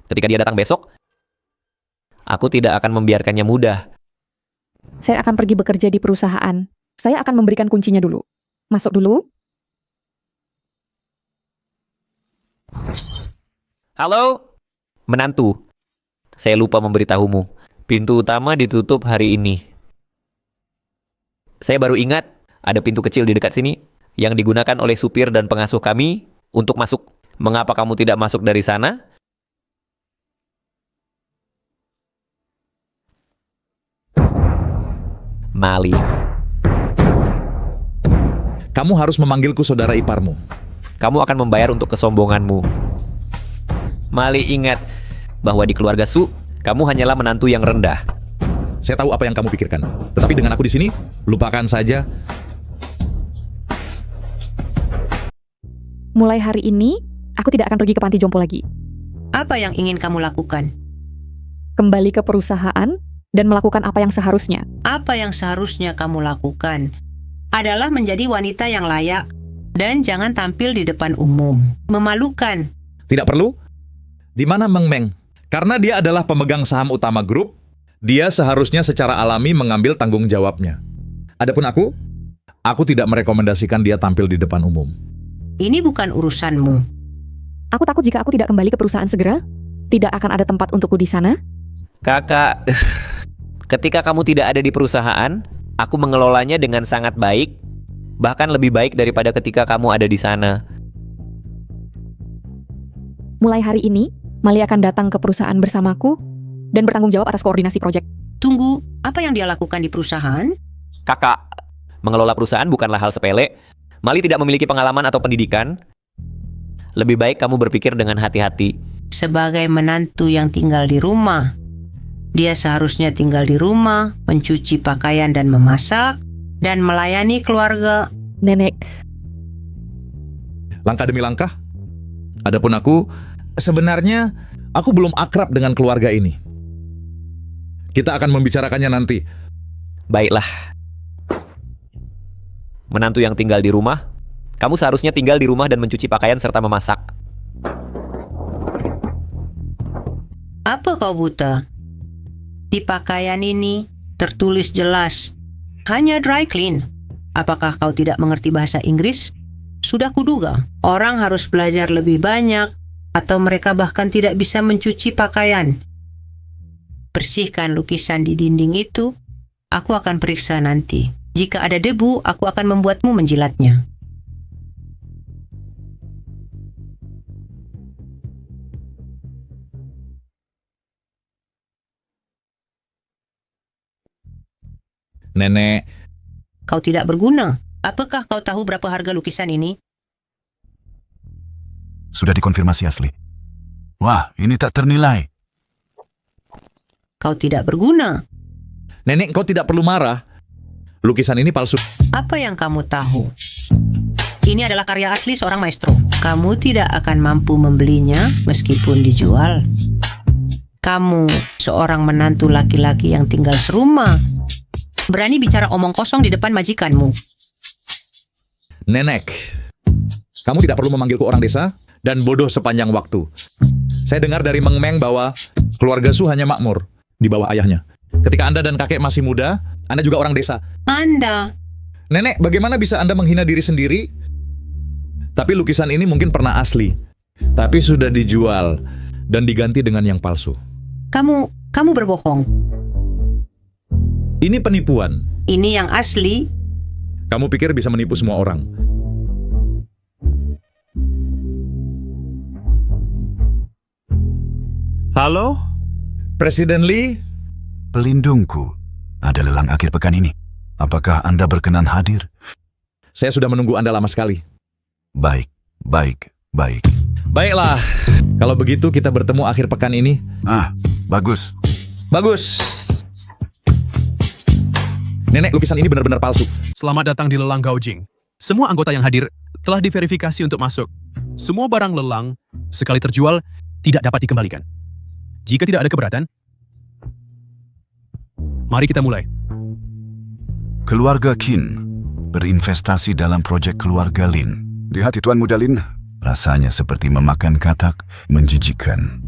Ketika dia datang besok, aku tidak akan membiarkannya mudah. Saya akan pergi bekerja di perusahaan. Saya akan memberikan kuncinya dulu. Masuk dulu. Halo? Menantu. Saya lupa memberitahumu. Pintu utama ditutup hari ini. Saya baru ingat ada pintu kecil di dekat sini yang digunakan oleh supir dan pengasuh kami untuk masuk. Mengapa kamu tidak masuk dari sana? Mali. Kamu harus memanggilku saudara iparmu. Kamu akan membayar untuk kesombonganmu. Mali, ingat bahwa di keluarga Su, kamu hanyalah menantu yang rendah. Saya tahu apa yang kamu pikirkan. Tetapi dengan aku di sini, lupakan saja. Mulai hari ini, aku tidak akan pergi ke panti jompo lagi. Apa yang ingin kamu lakukan? Kembali ke perusahaan dan melakukan apa yang seharusnya. Apa yang seharusnya kamu lakukan adalah menjadi wanita yang layak dan jangan tampil di depan umum. Memalukan. Tidak perlu? Di mana Meng Meng? Karena dia adalah pemegang saham utama grup, dia seharusnya secara alami mengambil tanggung jawabnya. Adapun aku tidak merekomendasikan dia tampil di depan umum. Ini bukan urusanmu. Aku takut jika aku tidak kembali ke perusahaan segera, tidak akan ada tempat untukku di sana. Kakak, ketika kamu tidak ada di perusahaan, aku mengelolanya dengan sangat baik, bahkan lebih baik daripada ketika kamu ada di sana. Mulai hari ini, Mali akan datang ke perusahaan bersamaku dan bertanggung jawab atas koordinasi proyek. Tunggu, apa yang dia lakukan di perusahaan? Kakak, mengelola perusahaan bukanlah hal sepele. Mali tidak memiliki pengalaman atau pendidikan. Lebih baik kamu berpikir dengan hati-hati. Sebagai menantu yang tinggal di rumah, dia seharusnya tinggal di rumah, mencuci pakaian dan memasak, dan melayani keluarga. Nenek. Langkah demi langkah. Adapun aku, sebenarnya aku belum akrab dengan keluarga ini. Kita akan membicarakannya nanti. Baiklah. Menantu yang tinggal di rumah, kamu seharusnya tinggal di rumah dan mencuci pakaian serta memasak. Apa kau buta? Di pakaian ini tertulis jelas, hanya dry clean. Apakah kau tidak mengerti bahasa Inggris? Sudah kuduga, orang harus belajar lebih banyak, atau mereka bahkan tidak bisa mencuci pakaian. Bersihkan lukisan di dinding itu, aku akan periksa nanti. Jika ada debu, aku akan membuatmu menjilatnya. Nenek. Kau tidak berguna. Apakah kau tahu berapa harga lukisan ini? Sudah dikonfirmasi asli. Wah, ini tak ternilai. Kau tidak berguna. Nenek, kau tidak perlu marah. Lukisan ini palsu. Apa yang kamu tahu? Ini adalah karya asli seorang maestro. Kamu tidak akan mampu membelinya meskipun dijual. Kamu seorang menantu laki-laki yang tinggal serumah. Berani bicara omong kosong di depan majikanmu. Nenek, kamu tidak perlu memanggilku orang desa dan bodoh sepanjang waktu. Saya dengar dari Meng Meng bahwa keluarga Su hanya makmur di bawah ayahnya. Ketika Anda dan kakek masih muda, Anda juga orang desa. Anda. Nenek, bagaimana bisa Anda menghina diri sendiri? Tapi lukisan ini mungkin pernah asli, tapi sudah dijual dan diganti dengan yang palsu. Kamu berbohong. Ini penipuan. Ini yang asli. Kamu pikir bisa menipu semua orang? Halo? Presiden Lee? Pelindungku, ada lelang akhir pekan ini. Apakah Anda berkenan hadir? Saya sudah menunggu Anda lama sekali. Baik. Baiklah, kalau begitu kita bertemu akhir pekan ini. Bagus. Nenek, lukisan ini benar-benar palsu. Selamat datang di lelang Gaojing. Semua anggota yang hadir telah diverifikasi untuk masuk. Semua barang lelang, sekali terjual, tidak dapat dikembalikan. Jika tidak ada keberatan, mari kita mulai. Keluarga Qin berinvestasi dalam proyek keluarga Lin. Di hati Tuan Muda Lin, rasanya seperti memakan katak, menjijikkan.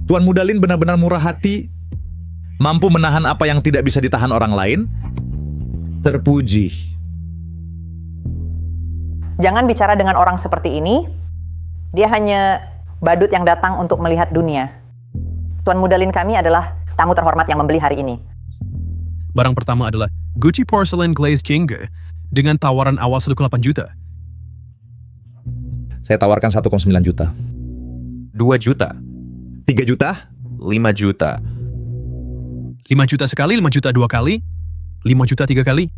Tuan Muda Lin benar-benar murah hati, mampu menahan apa yang tidak bisa ditahan orang lain. Terpuji. Jangan bicara dengan orang seperti ini. Dia hanya badut yang datang untuk melihat dunia. Tuan Muda Lin kami adalah tamu terhormat yang membeli hari ini. Barang pertama adalah Gucci Porcelain Glaze King dengan tawaran awal 1,8 juta. Saya tawarkan 1,9 juta. 2 juta. 3 juta? 5 juta. 5 juta sekali, 5 juta 2 kali, 5 juta 3 kali.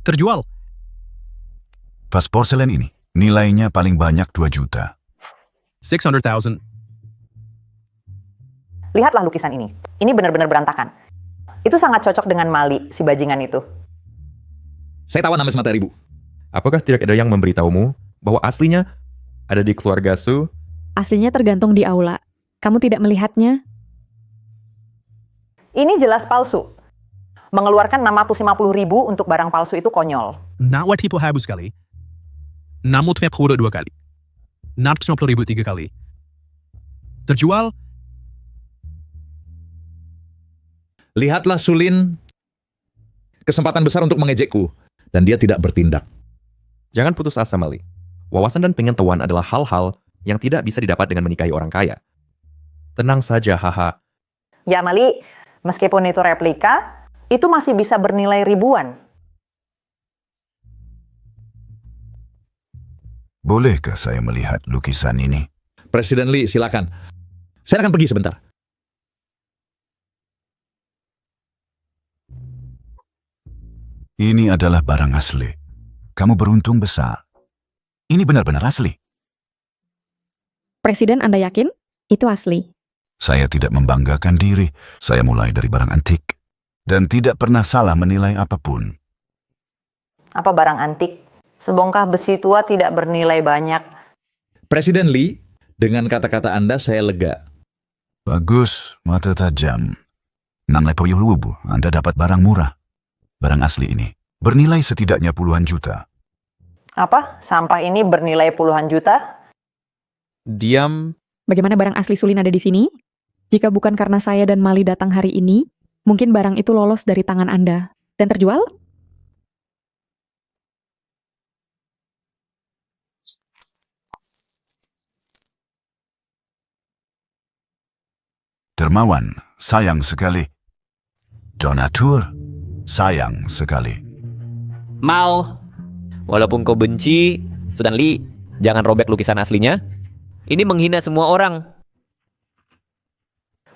Terjual. Vas porselen ini, nilainya paling banyak 2 juta. 600,000. Lihatlah lukisan ini. Ini benar-benar berantakan. Itu sangat cocok dengan Mali, si bajingan itu. Saya tawan sampai 900.000. Apakah tidak ada yang memberitahumu bahwa aslinya ada di keluarga Su? Aslinya tergantung di aula. Kamu tidak melihatnya? Ini jelas palsu. Mengeluarkan 650.000 untuk barang palsu itu konyol. Not what people have sekali. 650 2 kali. 650.000 3 kali. Terjual. Lihatlah Sulin, kesempatan besar untuk mengejekku, dan dia tidak bertindak. Jangan putus asa, Mali. Wawasan dan pengetahuan adalah hal-hal yang tidak bisa didapat dengan menikahi orang kaya. Tenang saja, haha. Ya Mali, meskipun itu replika, itu masih bisa bernilai ribuan. Bolehkah saya melihat lukisan ini? Presiden Lee, silakan. Saya akan pergi sebentar. Ini adalah barang asli. Kamu beruntung besar. Ini benar-benar asli. Presiden, Anda yakin? Itu asli. Saya tidak membanggakan diri. Saya mulai dari barang antik. Dan tidak pernah salah menilai apapun. Apa barang antik? Sebongkah besi tua tidak bernilai banyak. Presiden Lee, dengan kata-kata Anda saya lega. Bagus, mata tajam. Nanglai Payuhubu, Anda dapat barang murah. Barang asli ini bernilai setidaknya puluhan juta. Apa? Sampah ini bernilai puluhan juta? Diam. Bagaimana barang asli Sulin ada di sini? Jika bukan karena saya dan Mali datang hari ini, mungkin barang itu lolos dari tangan Anda dan terjual? Dermawan, sayang sekali. Donatur, sayang sekali. Mal. Walaupun kau benci, Sultan Lee, jangan robek lukisan aslinya. Ini menghina semua orang.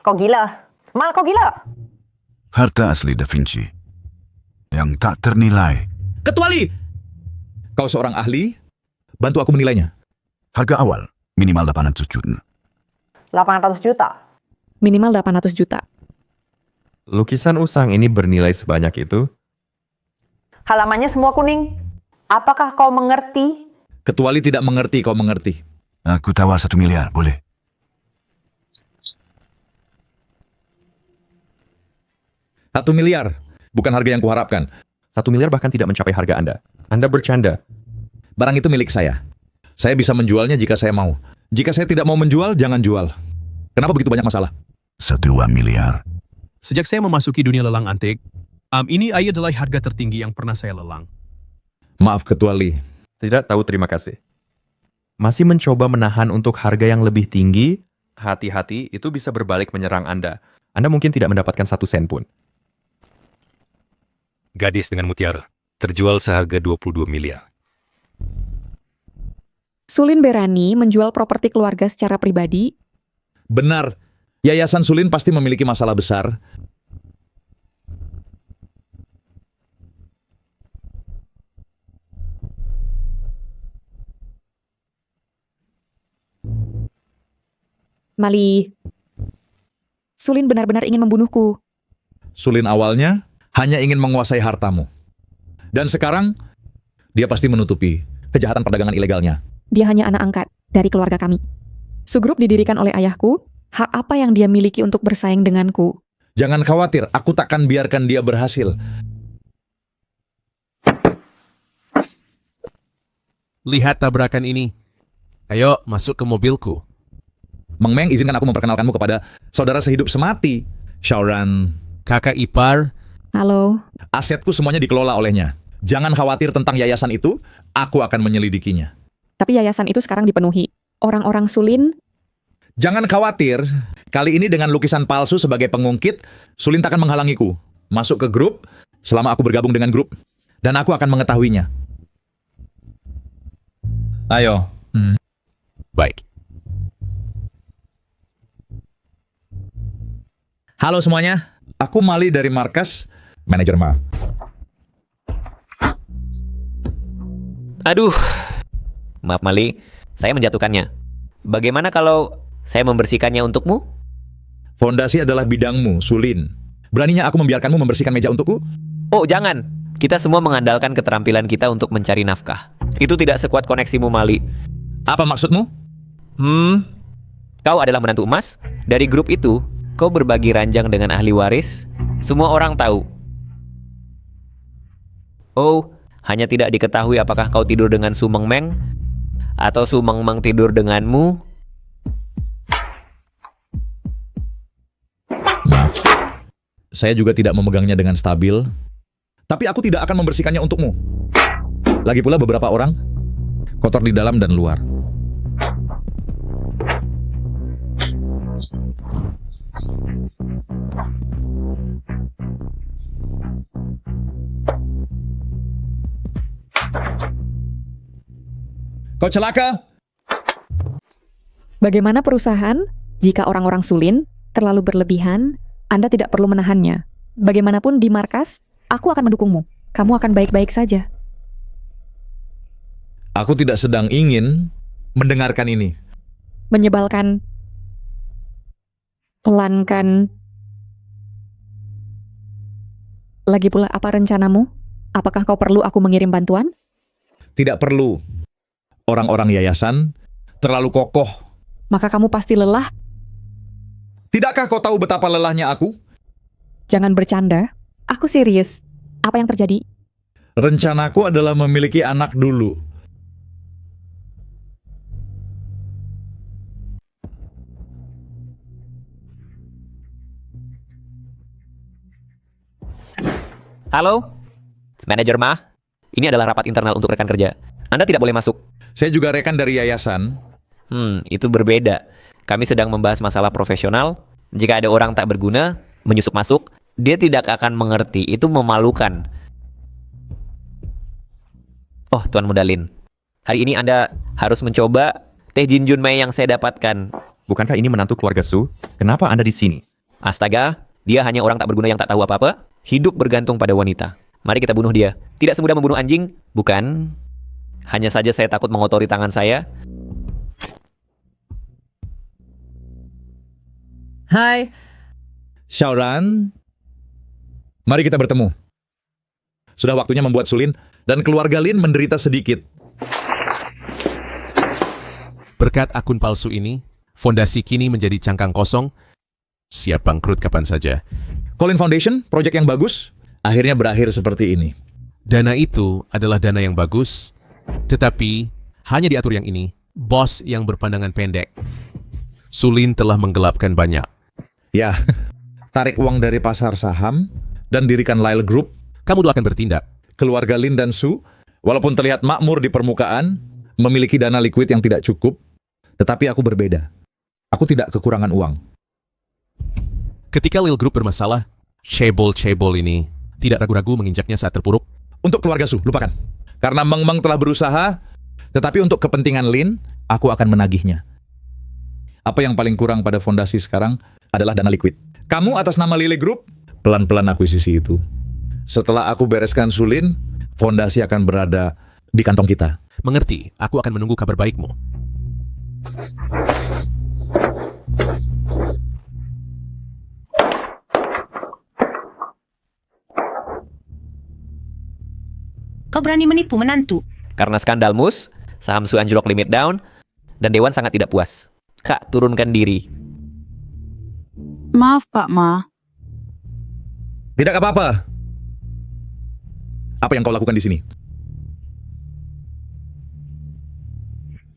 Kau gila. Mal, kau gila. Harta asli Da Vinci yang tak ternilai. Ketua Lee! Kau seorang ahli, bantu aku menilainya. Harga awal minimal 800 juta. 800 juta? Minimal 800 juta. Lukisan usang ini bernilai sebanyak itu? Halamannya semua kuning. Apakah kau mengerti? Ketua Lee tidak mengerti, kau mengerti. Aku tawar 1 miliar, boleh? $1 miliar, bukan harga yang kuharapkan. 1 miliar bahkan tidak mencapai harga Anda. Anda bercanda. Barang itu milik saya. Saya bisa menjualnya jika saya mau. Jika saya tidak mau menjual, jangan jual. Kenapa begitu banyak masalah? 1 miliar. Sejak saya memasuki dunia lelang antik, ini adalah harga tertinggi yang pernah saya lelang. Maaf, Ketua Lee. Tidak tahu, terima kasih. Masih mencoba menahan untuk harga yang lebih tinggi? Hati-hati, itu bisa berbalik menyerang Anda. Anda mungkin tidak mendapatkan 1 sen pun. Gadis dengan mutiara, terjual seharga 22 miliar. Sulin berani menjual properti keluarga secara pribadi? Benar. Yayasan Sulin pasti memiliki masalah besar. Mali, Sulin benar-benar ingin membunuhku. Sulin awalnya hanya ingin menguasai hartamu. Dan sekarang, dia pasti menutupi kejahatan perdagangan ilegalnya. Dia hanya anak angkat dari keluarga kami. Sugrup didirikan oleh ayahku. Hak apa yang dia miliki untuk bersaing denganku? Jangan khawatir, aku takkan biarkan dia berhasil. Lihat tabrakan ini. Ayo, masuk ke mobilku. Meng Meng, izinkan aku memperkenalkanmu kepada saudara sehidup semati, Xiaoran. Kakak ipar. Halo. Asetku semuanya dikelola olehnya. Jangan khawatir tentang yayasan itu, aku akan menyelidikinya. Tapi yayasan itu sekarang dipenuhi orang-orang Sulin. Jangan khawatir, kali ini dengan lukisan palsu sebagai pengungkit, Sulin takkan menghalangiku masuk ke grup selama aku bergabung dengan grup. Dan aku akan mengetahuinya. Ayo. Baik. Halo semuanya, aku Mali dari markas, manajer Ma. Aduh, maaf Mali, saya menjatuhkannya. Bagaimana kalau saya membersihkannya untukmu? Fondasi adalah bidangmu, Sulin. Beraninya aku membiarkanmu membersihkan meja untukku? Oh, jangan. Kita semua mengandalkan keterampilan kita untuk mencari nafkah. Itu tidak sekuat koneksimu, Mali. Apa maksudmu? Kau adalah menantu emas. Dari grup itu, kau berbagi ranjang dengan ahli waris. Semua orang tahu. Oh, hanya tidak diketahui apakah kau tidur dengan Su Mengmeng atau Su Mengmeng tidur denganmu. Maaf, saya juga tidak memegangnya dengan stabil. Tapi aku tidak akan membersihkannya untukmu. Lagi pula beberapa orang kotor di dalam dan luar. Kau celaka? Bagaimana perusahaan? Jika orang-orang Sulin terlalu berlebihan, Anda tidak perlu menahannya. Bagaimanapun di markas, aku akan mendukungmu. Kamu akan baik-baik saja. Aku tidak sedang ingin mendengarkan ini. Menyebalkan. Pelankan. Lagi pula, apa rencanamu? Apakah kau perlu aku mengirim bantuan? Tidak perlu. Orang-orang yayasan terlalu kokoh. Maka kamu pasti lelah. Tidakkah kau tahu betapa lelahnya aku? Jangan bercanda. Aku serius. Apa yang terjadi? Rencanaku adalah memiliki anak dulu. Halo? Manajer Ma, ini adalah rapat internal untuk rekan kerja. Anda tidak boleh masuk. Saya juga rekan dari yayasan. Itu berbeda. Kami sedang membahas masalah profesional. Jika ada orang tak berguna menyusup masuk, dia tidak akan mengerti. Itu memalukan. Oh, Tuan Muda Lin. Hari ini Anda harus mencoba teh Jin Junmei yang saya dapatkan. Bukankah ini menantu keluarga Su? Kenapa Anda di sini? Astaga, dia hanya orang tak berguna yang tak tahu apa-apa. Hidup bergantung pada wanita. Mari kita bunuh dia. Tidak semudah membunuh anjing, bukan? Hanya saja saya takut mengotori tangan saya. Hai. Xiaoran, mari kita bertemu. Sudah waktunya membuat Sulin dan keluarga Lin menderita sedikit. Berkat akun palsu ini, fondasi kini menjadi cangkang kosong, siap bangkrut kapan saja. Colin Foundation, proyek yang bagus, akhirnya berakhir seperti ini. Dana itu adalah dana yang bagus, tetapi hanya diatur yang ini, bos yang berpandangan pendek. Sulin telah menggelapkan banyak. Ya, tarik uang dari pasar saham dan dirikan Lyle Group. Kamu dua akan bertindak. Keluarga Lin dan Su, walaupun terlihat makmur di permukaan, memiliki dana liquid yang tidak cukup, tetapi aku berbeda. Aku tidak kekurangan uang. Ketika Lyle Group bermasalah, cebol-cebol ini tidak ragu-ragu menginjaknya saat terpuruk. Untuk keluarga Su, lupakan. Karena Meng telah berusaha, tetapi untuk kepentingan Lin, aku akan menagihnya. Apa yang paling kurang pada fondasi sekarang adalah dana liquid. Kamu atas nama Lily Group, pelan-pelan akuisisi itu. Setelah aku bereskan Sulin, fondasi akan berada di kantong kita. Mengerti, aku akan menunggu kabar baikmu. Kau berani menipu menantu? Karena skandal Mus, saham Su anjlok limit down, dan Dewan sangat tidak puas. Kak, turunkan diri. Maaf, Pak Ma. Tidak apa-apa. Apa yang kau lakukan di sini?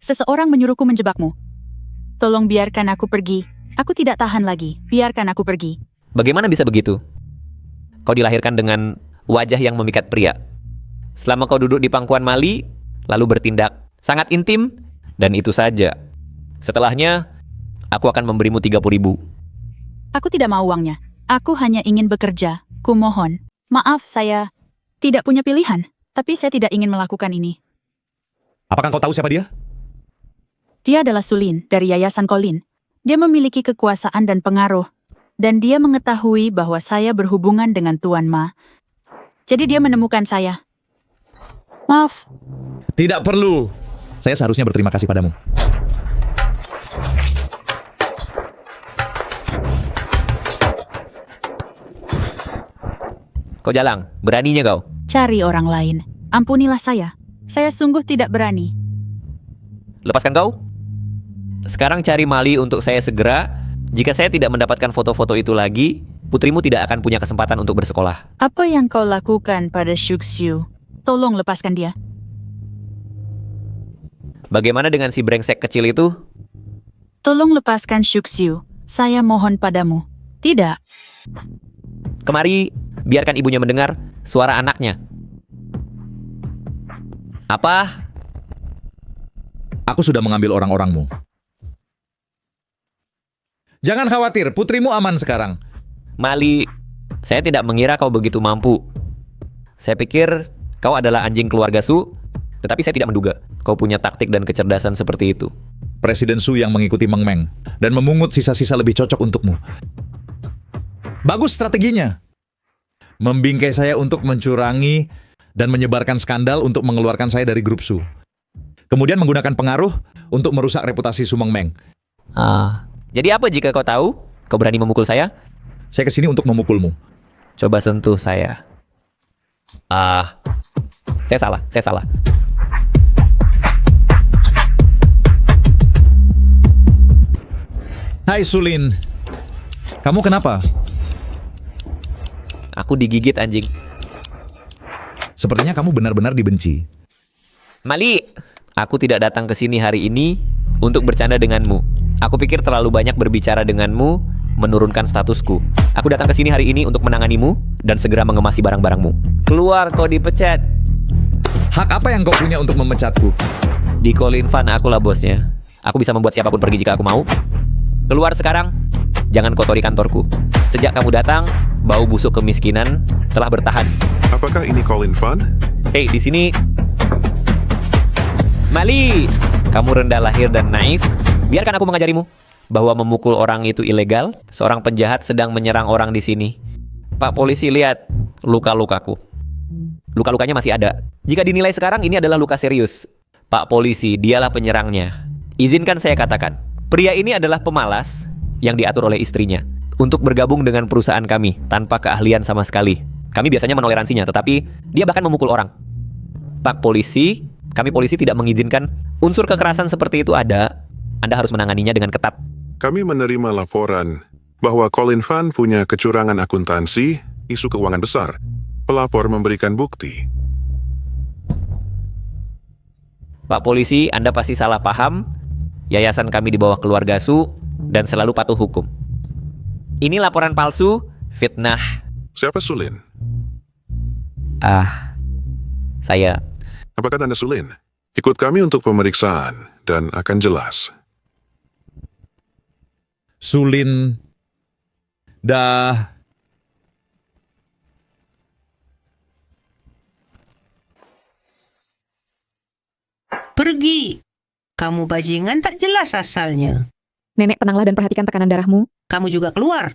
Seseorang menyuruhku menjebakmu. Tolong biarkan aku pergi. Aku tidak tahan lagi. Biarkan aku pergi. Bagaimana bisa begitu? Kau dilahirkan dengan wajah yang memikat pria. Selama kau duduk di pangkuan Mali, lalu bertindak sangat intim, dan itu saja. Setelahnya, aku akan memberimu 30.000. Aku tidak mau uangnya. Aku hanya ingin bekerja. Kumohon. Maaf, saya tidak punya pilihan. Tapi saya tidak ingin melakukan ini. Apakah kau tahu siapa dia? Dia adalah Sulin dari Yayasan Colin. Dia memiliki kekuasaan dan pengaruh. Dan dia mengetahui bahwa saya berhubungan dengan Tuan Ma. Jadi dia menemukan saya. Maaf. Tidak perlu. Saya seharusnya berterima kasih padamu. Kau jalang, beraninya kau. Cari orang lain. Ampunilah saya. Saya sungguh tidak berani. Lepaskan kau. Sekarang cari Mali untuk saya segera. Jika saya tidak mendapatkan foto-foto itu lagi, putrimu tidak akan punya kesempatan untuk bersekolah. Apa yang kau lakukan pada Shuxiu? Tolong lepaskan dia. Bagaimana dengan si brengsek kecil itu? Tolong lepaskan Shuxiu. Saya mohon padamu. Tidak. Kemari, biarkan ibunya mendengar suara anaknya. Apa? Aku sudah mengambil orang-orangmu. Jangan khawatir, putrimu aman sekarang. Mali, saya tidak mengira kau begitu mampu. Saya pikir kau adalah anjing keluarga Su, tetapi saya tidak menduga kau punya taktik dan kecerdasan seperti itu. Presiden Su yang mengikuti Meng Meng dan memungut sisa-sisa lebih cocok untukmu. Bagus strateginya. Membingkai saya untuk mencurangi dan menyebarkan skandal untuk mengeluarkan saya dari grup Su. Kemudian menggunakan pengaruh untuk merusak reputasi Su Meng Meng. Jadi apa jika kau tahu kau berani memukul saya? Saya kesini untuk memukulmu. Coba sentuh saya. Saya salah. Hai Sulin. Kamu kenapa? Aku digigit anjing. Sepertinya kamu benar-benar dibenci. Mali, aku tidak datang ke sini hari ini untuk bercanda denganmu. Aku pikir terlalu banyak berbicara denganmu menurunkan statusku. Aku datang ke sini hari ini untuk menanganimu dan segera mengemasi barang-barangmu. Keluar, kau dipecat. Hak apa yang kau punya untuk memecatku? Di Colin Fan akulah bosnya. Aku bisa membuat siapapun pergi jika aku mau. Keluar sekarang. Jangan kotori kantorku. Sejak kamu datang, bau busuk kemiskinan telah bertahan. Apakah ini Colin Fan? Hei, di sini. Mali, kamu rendah lahir dan naif. Biarkan aku mengajarimu bahwa memukul orang itu ilegal. Seorang penjahat sedang menyerang orang di sini. Pak polisi, lihat luka-lukaku. Luka-lukanya masih ada. Jika dinilai sekarang, ini adalah luka serius. Pak polisi, dialah penyerangnya. Izinkan saya katakan, pria ini adalah pemalas yang diatur oleh istrinya untuk bergabung dengan perusahaan kami tanpa keahlian sama sekali. Kami biasanya menoleransinya, tetapi dia bahkan memukul orang. Pak polisi, kami polisi tidak mengizinkan unsur kekerasan seperti itu ada. Anda harus menanganinya dengan ketat. Kami menerima laporan bahwa Colin Fan punya kecurangan akuntansi, isu keuangan besar. Pelapor memberikan bukti. Pak polisi, Anda pasti salah paham. Yayasan kami di bawah keluarga Su dan selalu patuh hukum. Ini laporan palsu, fitnah. Siapa Sulin? Saya. Apakah Anda Sulin? Ikut kami untuk pemeriksaan dan akan jelas. Sulin dah pergi. Kamu bajingan tak jelas asalnya. Nenek, tenanglah dan perhatikan tekanan darahmu. Kamu juga keluar.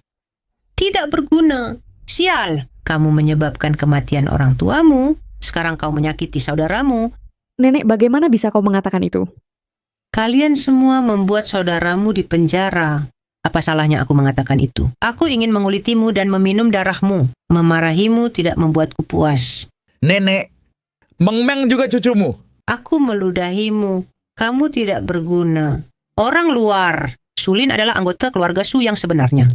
Tidak berguna. Sial, kamu menyebabkan kematian orang tuamu. Sekarang kau menyakiti saudaramu. Nenek, bagaimana bisa kau mengatakan itu? Kalian semua membuat saudaramu di penjara. Apa salahnya aku mengatakan itu? Aku ingin mengulitimu dan meminum darahmu. Memarahimu tidak membuatku puas. Nenek, Meng Meng juga cucumu. Aku meludahimu. Kamu tidak berguna. Orang luar. Sulin adalah anggota keluarga Su yang sebenarnya.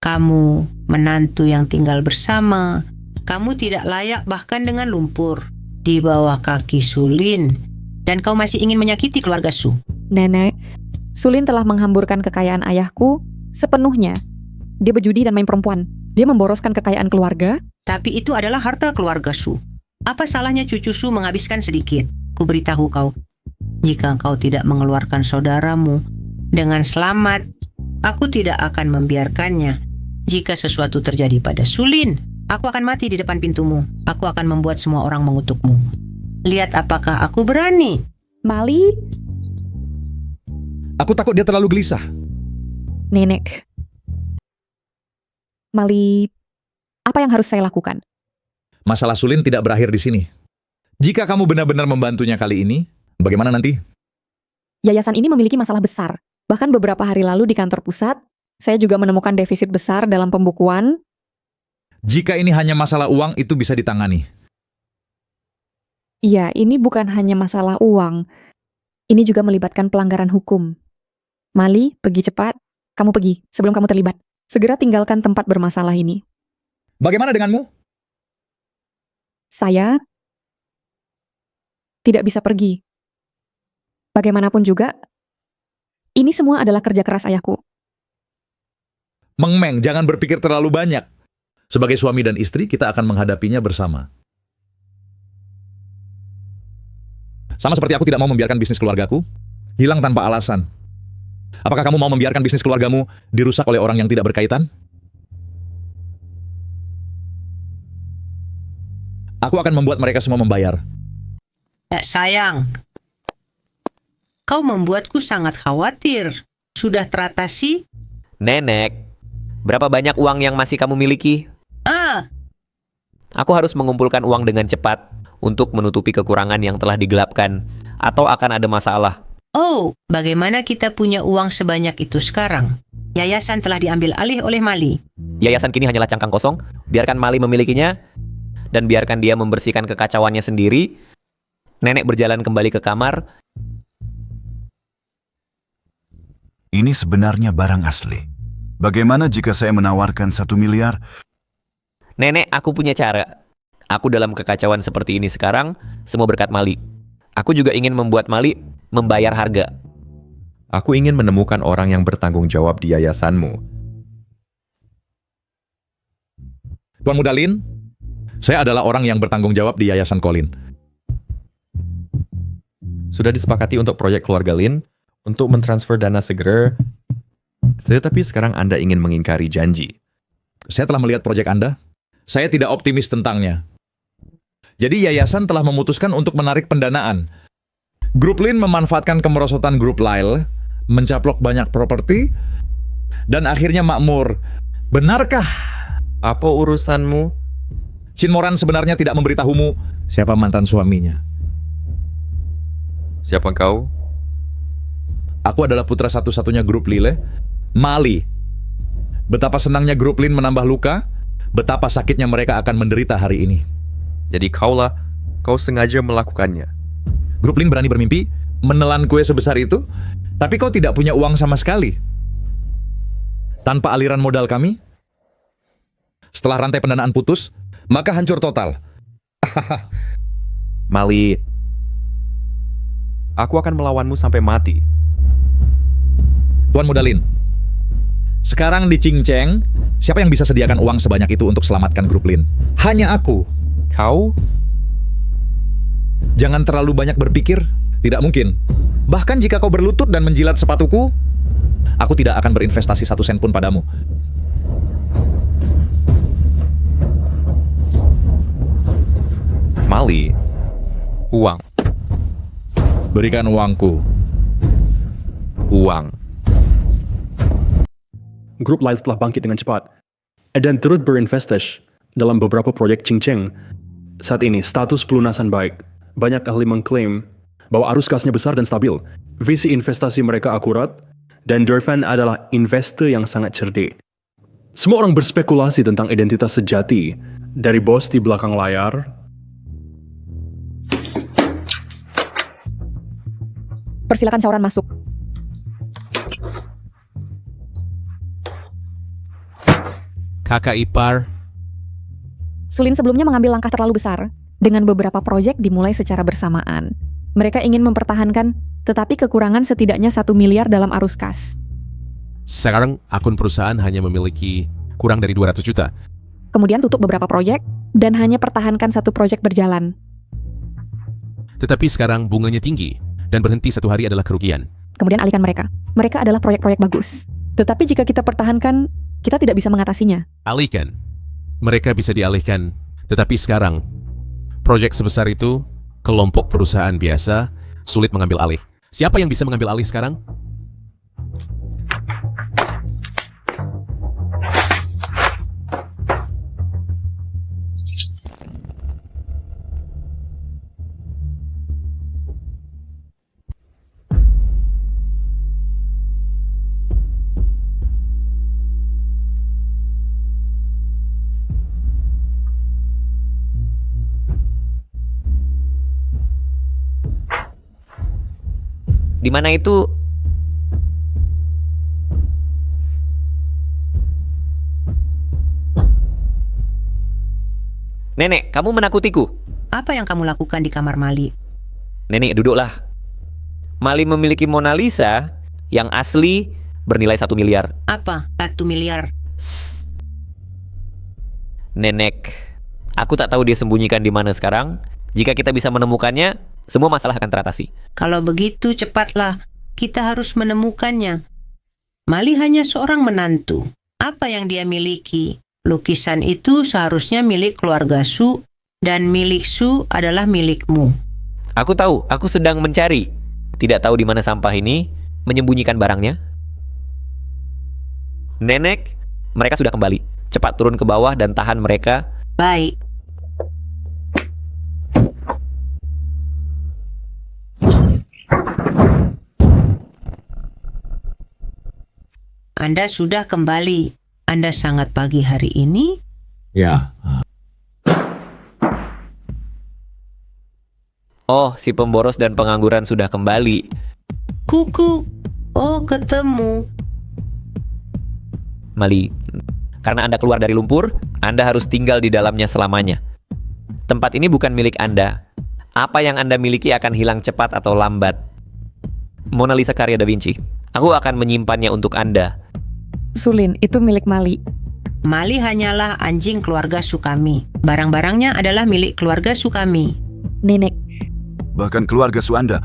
Kamu menantu yang tinggal bersama. Kamu tidak layak bahkan dengan lumpur di bawah kaki Sulin. Dan kau masih ingin menyakiti keluarga Su. Nenek, Sulin telah menghamburkan kekayaan ayahku sepenuhnya. Dia berjudi dan main perempuan. Dia memboroskan kekayaan keluarga. Tapi itu adalah harta keluarga Su. Apa salahnya cucu Su menghabiskan sedikit? Ku beritahu kau, jika kau tidak mengeluarkan saudaramu dengan selamat. Aku tidak akan membiarkannya. Jika sesuatu terjadi pada Sulin, aku akan mati di depan pintumu. Aku akan membuat semua orang mengutukmu. Lihat apakah aku berani. Mali, Aku takut dia terlalu gelisah. Nenek. Mali, apa yang harus saya lakukan? Masalah Sulin tidak berakhir di sini. Jika kamu benar-benar membantunya kali ini, bagaimana nanti? Yayasan ini memiliki masalah besar. Bahkan beberapa hari lalu di kantor pusat, saya juga menemukan defisit besar dalam pembukuan. Jika ini hanya masalah uang, itu bisa ditangani. Iya, ini bukan hanya masalah uang. Ini juga melibatkan pelanggaran hukum. Mali, pergi cepat. Kamu pergi, sebelum kamu terlibat. Segera tinggalkan tempat bermasalah ini. Bagaimana denganmu? Saya tidak bisa pergi. Bagaimanapun juga, ini semua adalah kerja keras ayahku. Meng, jangan berpikir terlalu banyak. Sebagai suami dan istri, kita akan menghadapinya bersama. Sama seperti aku tidak mau membiarkan bisnis keluargaku hilang tanpa alasan. Apakah kamu mau membiarkan bisnis keluargamu dirusak oleh orang yang tidak berkaitan? Aku akan membuat mereka semua membayar. Sayang, kau membuatku sangat khawatir. Sudah teratasi? Nenek, berapa banyak uang yang masih kamu miliki? Aku harus mengumpulkan uang dengan cepat untuk menutupi kekurangan yang telah digelapkan, atau akan ada masalah. Oh, bagaimana kita punya uang sebanyak itu sekarang? Yayasan telah diambil alih oleh Mali. Yayasan kini hanyalah cangkang kosong, biarkan Mali memilikinya, dan biarkan dia membersihkan kekacauannya sendiri. Nenek berjalan kembali ke kamar. Ini sebenarnya barang asli. Bagaimana jika saya menawarkan 1 miliar? Nenek, aku punya cara. Aku dalam kekacauan seperti ini sekarang, semua berkat Mali. Aku juga ingin membuat Mali membayar harga. Aku ingin menemukan orang yang bertanggung jawab di yayasanmu. Tuan Muda Lin, saya adalah orang yang bertanggung jawab di Yayasan Colin. Sudah disepakati untuk proyek keluarga Lin untuk mentransfer dana segera, tetapi sekarang Anda ingin mengingkari janji. Saya telah melihat proyek Anda. Saya tidak optimis tentangnya. Jadi yayasan telah memutuskan untuk menarik pendanaan. Grup Lin memanfaatkan kemerosotan grup Lyle, mencaplok banyak properti, dan akhirnya makmur. Benarkah? Apa urusanmu? Chin Moran sebenarnya tidak memberitahumu siapa mantan suaminya. Siapa kau? Aku adalah putra satu-satunya grup Lile, Mali. Betapa senangnya grup Lin menambah luka, betapa sakitnya mereka akan menderita hari ini. Jadi kau sengaja melakukannya. Grup Lin berani bermimpi menelan kue sebesar itu, tapi kau tidak punya uang sama sekali. Tanpa aliran modal kami, setelah rantai pendanaan putus, maka hancur total. Mali, aku akan melawanmu sampai mati. Tuan Muda Lin, sekarang di Cinceng, siapa yang bisa sediakan uang sebanyak itu untuk selamatkan grup Lin? Hanya aku. Kau? Jangan terlalu banyak berpikir, tidak mungkin. Bahkan jika kau berlutut dan menjilat sepatuku, aku tidak akan berinvestasi 1 sen pun padamu. Mali, uang. Berikan uangku. Uang. Grup Lyle telah bangkit dengan cepat dan turut berinvestasi dalam beberapa proyek cinceng. Saat ini, status pelunasan baik. Banyak ahli mengklaim bahwa arus kasnya besar dan stabil. Visi investasi mereka akurat, dan Durvan adalah investor yang sangat cerdik. Semua orang berspekulasi tentang identitas sejati dari bos di belakang layar. Persilakan Sauron masuk. Kakak ipar, Sulin sebelumnya mengambil langkah terlalu besar. Dengan beberapa proyek dimulai secara bersamaan. Mereka ingin mempertahankan, tetapi kekurangan setidaknya 1 miliar dalam arus kas. sekarang akun perusahaan hanya memiliki kurang dari 200 juta. Kemudian tutup beberapa proyek, dan hanya pertahankan 1 proyek berjalan. Tetapi sekarang bunganya tinggi, dan berhenti 1 hari adalah kerugian. kemudian alihkan mereka. Mereka adalah proyek-proyek bagus. Tetapi jika kita pertahankan, kita tidak bisa mengatasinya. Alihkan. Mereka bisa dialihkan. Tetapi sekarang, proyek sebesar itu, kelompok perusahaan biasa, sulit mengambil alih. Siapa yang bisa mengambil alih sekarang? Di mana itu? Nenek, kamu menakutiku. Apa yang kamu lakukan di kamar Mali? Nenek, duduklah. Mali memiliki Mona Lisa yang asli bernilai 1 miliar. Apa? 1 miliar. Nenek, aku tak tahu dia sembunyikan di mana sekarang. Jika kita bisa menemukannya, semua masalah akan teratasi. Kalau begitu, cepatlah. Kita harus menemukannya. Mali hanya seorang menantu. Apa yang dia miliki? Lukisan itu seharusnya milik keluarga Su, dan milik Su adalah milikmu. Aku tahu, aku sedang mencari. Tidak tahu di mana sampah ini, menyembunyikan barangnya. Nenek, mereka sudah kembali. Cepat turun ke bawah dan tahan mereka. Baik. Anda sudah kembali. Anda sangat pagi hari ini? Ya. Oh, si pemboros dan pengangguran sudah kembali. Kuku. Oh, ketemu. Mali, karena Anda keluar dari lumpur, Anda harus tinggal di dalamnya selamanya. Tempat ini bukan milik Anda. Apa yang Anda miliki akan hilang cepat atau lambat. Mona Lisa karya Da Vinci. Aku akan menyimpannya untuk Anda. Sulin, itu milik Mali. Mali hanyalah anjing keluarga Sukami. Barang-barangnya adalah milik keluarga Sukami. Nenek. Bahkan keluarga Su Anda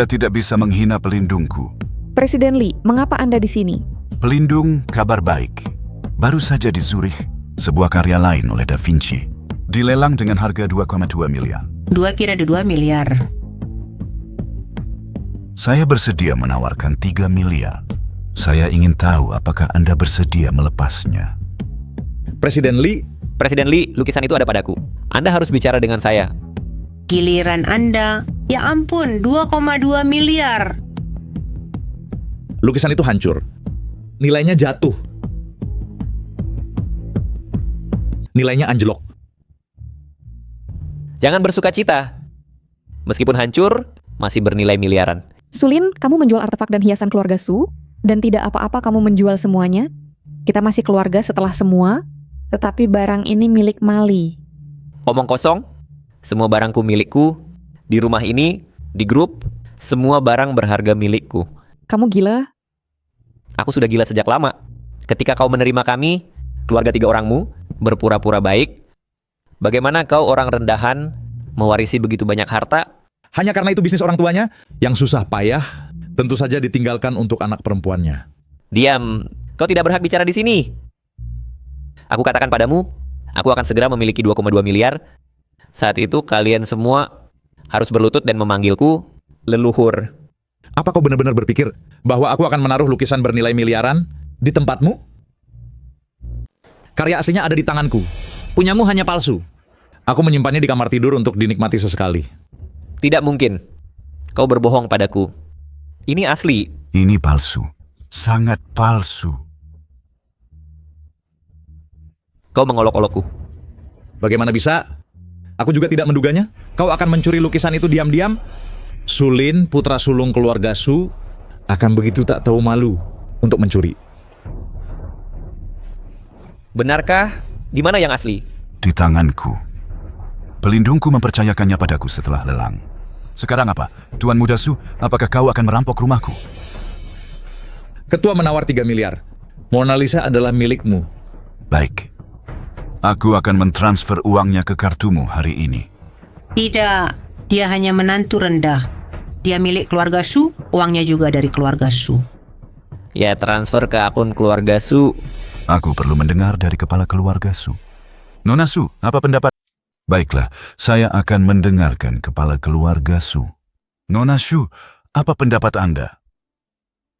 tidak bisa menghina pelindungku. Presiden Lee, mengapa Anda di sini? Pelindung kabar baik. Baru saja di Zurich, sebuah karya lain oleh Da Vinci dilelang dengan harga 2,2 miliar. 2 miliar. Saya bersedia menawarkan 3 miliar. Saya ingin tahu apakah Anda bersedia melepasnya. Presiden Lee, lukisan itu ada padaku. Anda harus bicara dengan saya. Giliran Anda. Ya ampun, 2,2 miliar. lukisan itu hancur. Nilainya jatuh. Nilainya anjlok. Jangan bersuka cita. Meskipun hancur, masih bernilai miliaran. Sulin, kamu menjual artefak dan hiasan keluarga Su, dan tidak apa-apa kamu menjual semuanya. Kita masih keluarga setelah semua, tetapi barang ini milik Mali. Omong kosong, semua barangku milikku. Di rumah ini, di grup, semua barang berharga milikku. Kamu gila? Aku sudah gila sejak lama. Ketika kau menerima kami, keluarga 3 orangmu, berpura-pura baik. Bagaimana kau orang rendahan, mewarisi begitu banyak harta? Hanya karena itu bisnis orang tuanya yang susah payah, tentu saja ditinggalkan untuk anak perempuannya. Diam, kau tidak berhak bicara di sini. Aku katakan padamu, aku akan segera memiliki 2,2 miliar. Saat itu kalian semua harus berlutut dan memanggilku leluhur. Apa kau benar-benar berpikir bahwa aku akan menaruh lukisan bernilai miliaran di tempatmu? Karya aslinya ada di tanganku. Punyamu hanya palsu. Aku menyimpannya di kamar tidur untuk dinikmati sesekali. Tidak mungkin. Kau berbohong padaku. Ini asli. Ini palsu. Sangat palsu. Kau mengolok-olokku. Bagaimana bisa? Aku juga tidak menduganya. Kau akan mencuri lukisan itu diam-diam. Sulin, putra sulung keluarga Su, akan begitu tak tahu malu untuk mencuri. Benarkah? Di mana yang asli? Di tanganku. Pelindungku mempercayakannya padaku setelah lelang. Sekarang apa? Tuan Muda Su, apakah kau akan merampok rumahku? Ketua menawar 3 miliar. Mona Lisa adalah milikmu. Baik. Aku akan mentransfer uangnya ke kartumu hari ini. Tidak, dia hanya menantu rendah. Dia milik keluarga Su, uangnya juga dari keluarga Su. Ya, transfer ke akun keluarga Su. Aku perlu mendengar dari kepala keluarga Su. Nona Su, apa pendapat? Baiklah, saya akan mendengarkan kepala keluarga Su. Nona Su, apa pendapat Anda?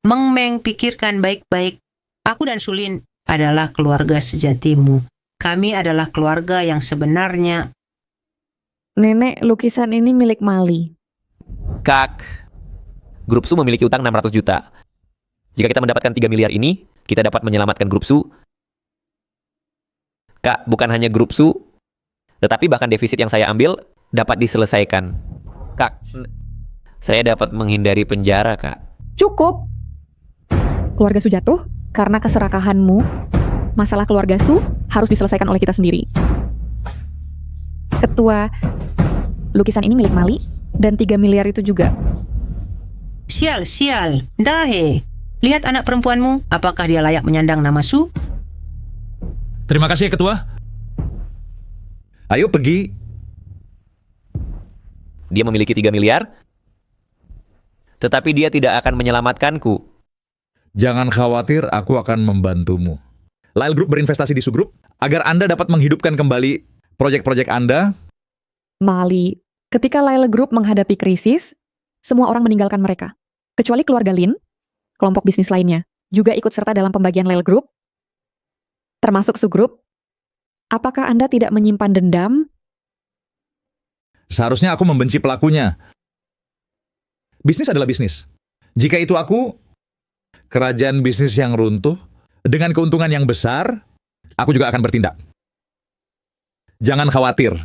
Meng Meng, pikirkan baik-baik. Aku dan Sulin adalah keluarga sejatimu. Kami adalah keluarga yang sebenarnya. Nenek, lukisan ini milik Mali. Kak, grup Su memiliki utang 600 juta. Jika kita mendapatkan 3 miliar ini, kita dapat menyelamatkan grup Su. Kak, bukan hanya grup Su, tetapi bahkan defisit yang saya ambil dapat diselesaikan. Kak, saya dapat menghindari penjara, Kak. Cukup. Keluarga Su jatuh karena keserakahanmu. Masalah keluarga Su harus diselesaikan oleh kita sendiri. Ketua, lukisan ini milik Mali dan 3 miliar itu juga. Sial. Dahe, lihat anak perempuanmu. Apakah dia layak menyandang nama Su? Terima kasih, Ketua. Ayo pergi. Dia memiliki 3 miliar, tetapi dia tidak akan menyelamatkanku. Jangan khawatir, aku akan membantumu. Lyle Group berinvestasi di Su Group agar Anda dapat menghidupkan kembali proyek-proyek Anda. Mali, ketika Lyle Group menghadapi krisis, semua orang meninggalkan mereka. Kecuali keluarga Lin, kelompok bisnis lainnya, juga ikut serta dalam pembagian Lyle Group, termasuk Su Group. Apakah Anda tidak menyimpan dendam? Seharusnya aku membenci pelakunya. Bisnis adalah bisnis. Jika itu aku, kerajaan bisnis yang runtuh, dengan keuntungan yang besar, aku juga akan bertindak. Jangan khawatir.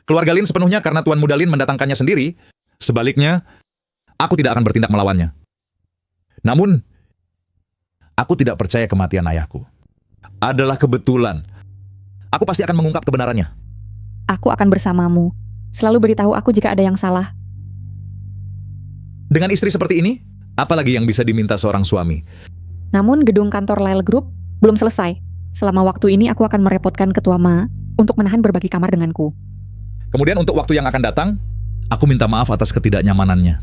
Keluarga Lin sepenuhnya karena Tuan Muda Lin mendatangkannya sendiri. Sebaliknya, aku tidak akan bertindak melawannya. Namun, aku tidak percaya kematian ayahku adalah kebetulan. Aku pasti akan mengungkap kebenarannya. Aku akan bersamamu. Selalu beritahu aku jika ada yang salah. Dengan istri seperti ini, apalagi yang bisa diminta seorang suami? Namun gedung kantor Lyle Group belum selesai. Selama waktu ini aku akan merepotkan Ketua Ma untuk menahan berbagi kamar denganku. Kemudian untuk waktu yang akan datang, aku minta maaf atas ketidaknyamanannya.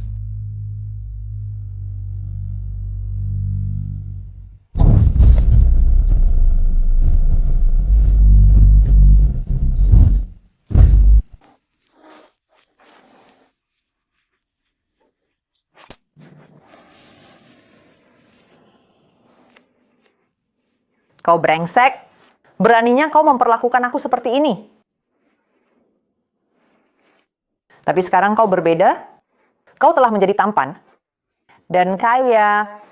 Kau brengsek, beraninya kau memperlakukan aku seperti ini. Tapi sekarang kau berbeda, kau telah menjadi tampan dan kaya,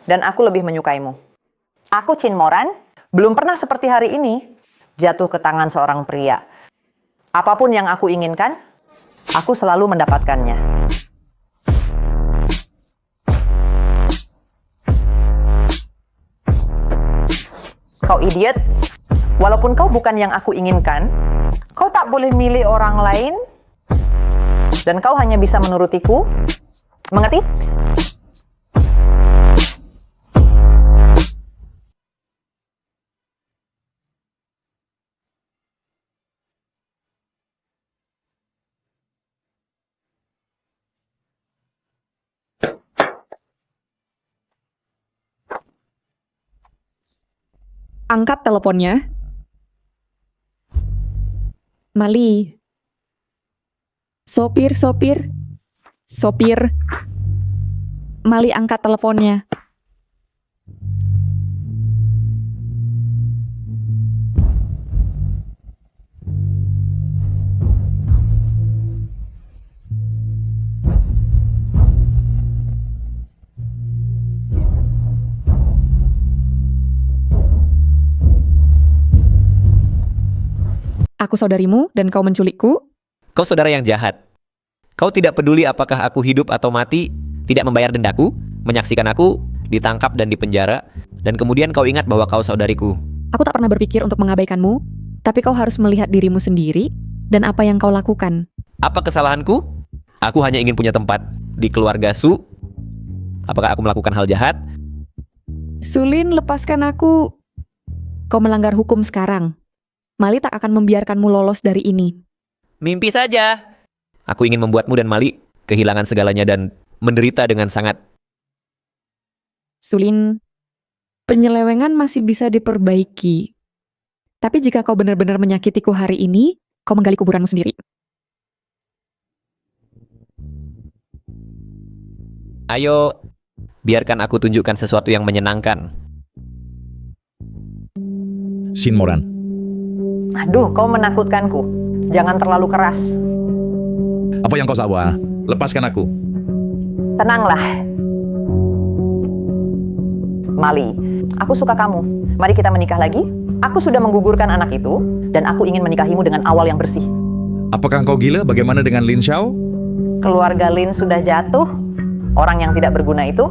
dan aku lebih menyukaimu. Aku Chin Moran, belum pernah seperti hari ini jatuh ke tangan seorang pria. Apapun yang aku inginkan, aku selalu mendapatkannya. Kau idiot, walaupun kau bukan yang aku inginkan, kau tak boleh milih orang lain, dan kau hanya bisa menurutiku. Mengerti? Angkat teleponnya. Mali. Sopir. Mali, angkat teleponnya. Aku saudarimu dan kau menculikku. Kau saudara yang jahat. Kau tidak peduli apakah aku hidup atau mati, tidak membayar dendaku, menyaksikan aku, ditangkap dan dipenjara, dan kemudian kau ingat bahwa kau saudariku. Aku tak pernah berpikir untuk mengabaikanmu, tapi kau harus melihat dirimu sendiri dan apa yang kau lakukan. Apa kesalahanku? Aku hanya ingin punya tempat di keluarga Su. Apakah aku melakukan hal jahat? Sulin, lepaskan aku. Kau melanggar hukum sekarang. Mali tak akan membiarkanmu lolos dari ini. Mimpi saja. Aku ingin membuatmu dan Mali kehilangan segalanya dan menderita dengan sangat. Sulin, penyelewengan masih bisa diperbaiki. Tapi jika kau benar-benar menyakitiku hari ini, kau menggali kuburanmu sendiri. Ayo, biarkan aku tunjukkan sesuatu yang menyenangkan. Shin Moran. Aduh, kau menakutkanku. Jangan terlalu keras. Apa yang kau sawa? Lepaskan aku. Tenanglah. Mali, aku suka kamu. Mari kita menikah lagi. Aku sudah menggugurkan anak itu, dan aku ingin menikahimu dengan awal yang bersih. Apakah kau gila? Bagaimana dengan Lin Xiao? Keluarga Lin sudah jatuh. Orang yang tidak berguna itu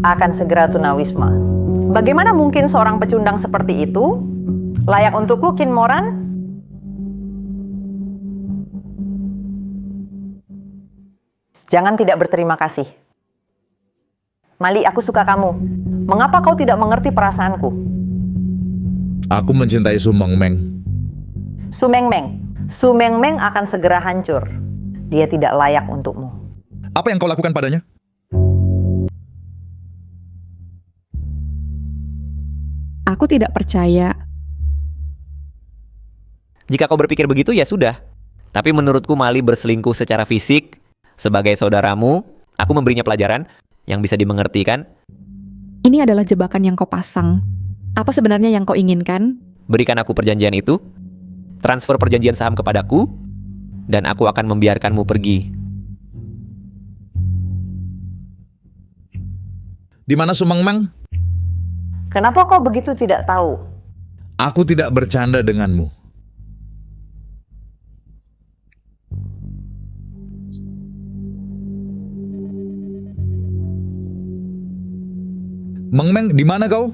akan segera tunawisma. Bagaimana mungkin seorang pecundang seperti itu layak untukku, Kin Moran? Jangan tidak berterima kasih. Mali, aku suka kamu. Mengapa kau tidak mengerti perasaanku? Aku mencintai Su Mengmeng. Su Mengmeng. Su Mengmeng akan segera hancur. Dia tidak layak untukmu. Apa yang kau lakukan padanya? Aku tidak percaya. Jika kau berpikir begitu ya sudah. Tapi menurutku Mali berselingkuh secara fisik. Sebagai saudaramu, aku memberinya pelajaran yang bisa dimengerti kan? Ini adalah jebakan yang kau pasang. Apa sebenarnya yang kau inginkan? Berikan aku perjanjian itu, transfer perjanjian saham kepadaku, dan aku akan membiarkanmu pergi. Di mana Su Mengmeng? Kenapa kau begitu tidak tahu? Aku tidak bercanda denganmu. Mengmeng, di mana kau?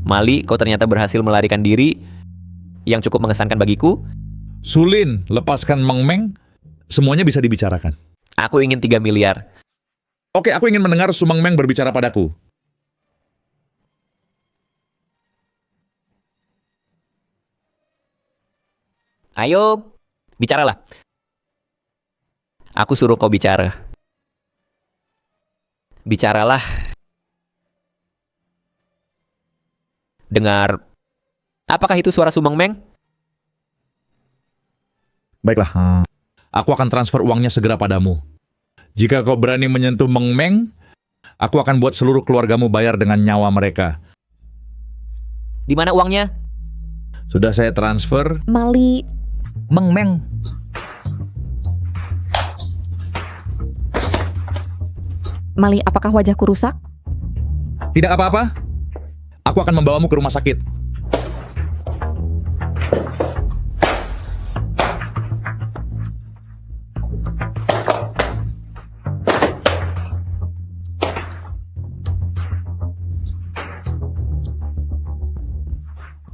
Mali, kau ternyata berhasil melarikan diri yang cukup mengesankan bagiku. Sulin, lepaskan Mengmeng. Semuanya bisa dibicarakan. Aku ingin 3 miliar. Oke, aku ingin mendengar Su Mengmeng berbicara padaku. Ayo, bicaralah. Aku suruh kau bicara. Bicaralah. Dengar. Apakah itu suara Su Mengmeng? Baiklah, aku akan transfer uangnya segera padamu. Jika kau berani menyentuh Mengmeng, aku akan buat seluruh keluargamu bayar dengan nyawa mereka. Di mana uangnya? Sudah saya transfer. Mali. Mengmeng. Mali, apakah wajahku rusak? Tidak apa-apa. Aku akan membawamu ke rumah sakit.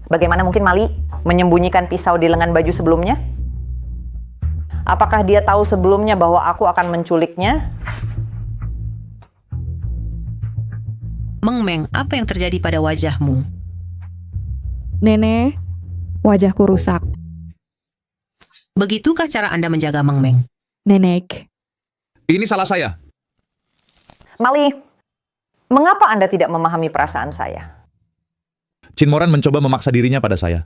Bagaimana mungkin Mali menyembunyikan pisau di lengan baju sebelumnya? Apakah dia tahu sebelumnya bahwa aku akan menculiknya? Mengmeng, apa yang terjadi pada wajahmu? Nenek, wajahku rusak. Begitukah cara Anda menjaga Mengmeng? Nenek. Ini salah saya. Mali, mengapa Anda tidak memahami perasaan saya? Shin Moran mencoba memaksa dirinya pada saya.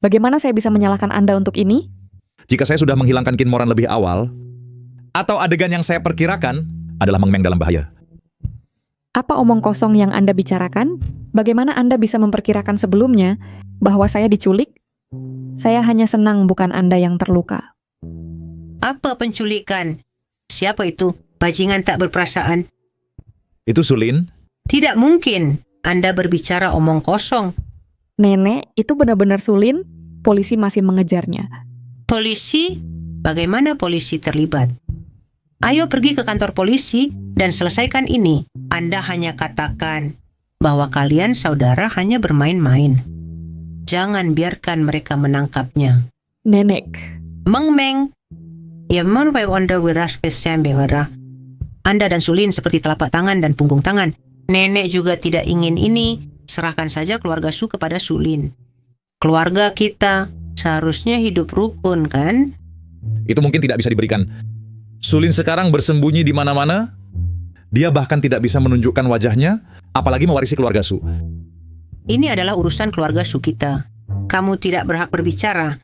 Bagaimana saya bisa menyalahkan Anda untuk ini? Jika saya sudah menghilangkan Shin Moran lebih awal, atau adegan yang saya perkirakan adalah Mengmeng dalam bahaya. Apa omong kosong yang Anda bicarakan? Bagaimana Anda bisa memperkirakan sebelumnya bahwa saya diculik? Saya hanya senang bukan Anda yang terluka. Apa penculikan? Siapa itu? Bajingan tak berperasaan. Itu Sulin? Tidak mungkin. Anda berbicara omong kosong. Nenek, itu benar-benar Sulin? Polisi masih mengejarnya. Polisi? Bagaimana polisi terlibat? Ayo pergi ke kantor polisi dan selesaikan ini. Anda hanya katakan bahwa kalian saudara hanya bermain-main. Jangan biarkan mereka menangkapnya. Nenek. Mengmeng. Anda dan Sulin seperti telapak tangan dan punggung tangan. Nenek juga tidak ingin ini. Serahkan saja keluarga Su kepada Sulin. Keluarga kita Seharusnya hidup rukun, kan? Itu mungkin tidak bisa diberikan. Sulin sekarang bersembunyi di mana-mana. Dia bahkan tidak bisa menunjukkan wajahnya, apalagi mewarisi keluarga Su. Ini adalah urusan keluarga Su kita. Kamu tidak berhak berbicara.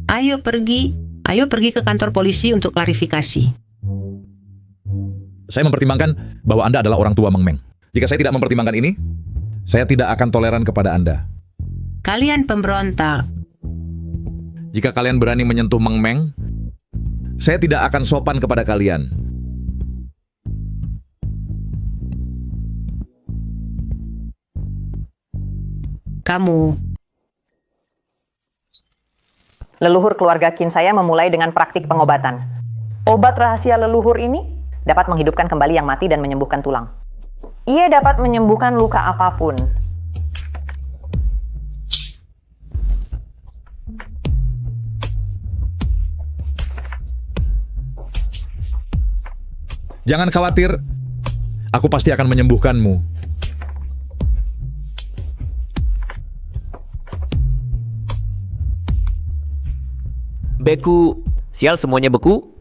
Ayo pergi ke kantor polisi untuk klarifikasi. Saya mempertimbangkan bahwa Anda adalah orang tua Meng Meng. Jika saya tidak mempertimbangkan ini, saya tidak akan toleran kepada Anda. Kalian pemberontak. Jika kalian berani menyentuh Meng Meng, saya tidak akan sopan kepada kalian. Kamu. Leluhur keluarga Qin saya memulai dengan praktik pengobatan. Obat rahasia leluhur ini dapat menghidupkan kembali yang mati dan menyembuhkan tulang. Ia dapat menyembuhkan luka apapun. Jangan khawatir, aku pasti akan menyembuhkanmu. Beku. Sial, semuanya beku.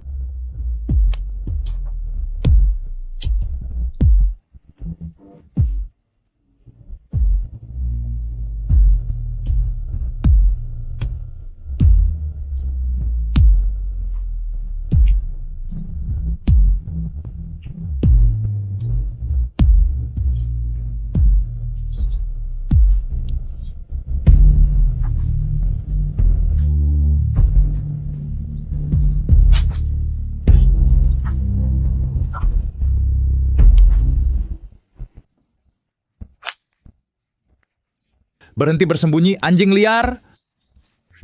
Berhenti bersembunyi, anjing liar.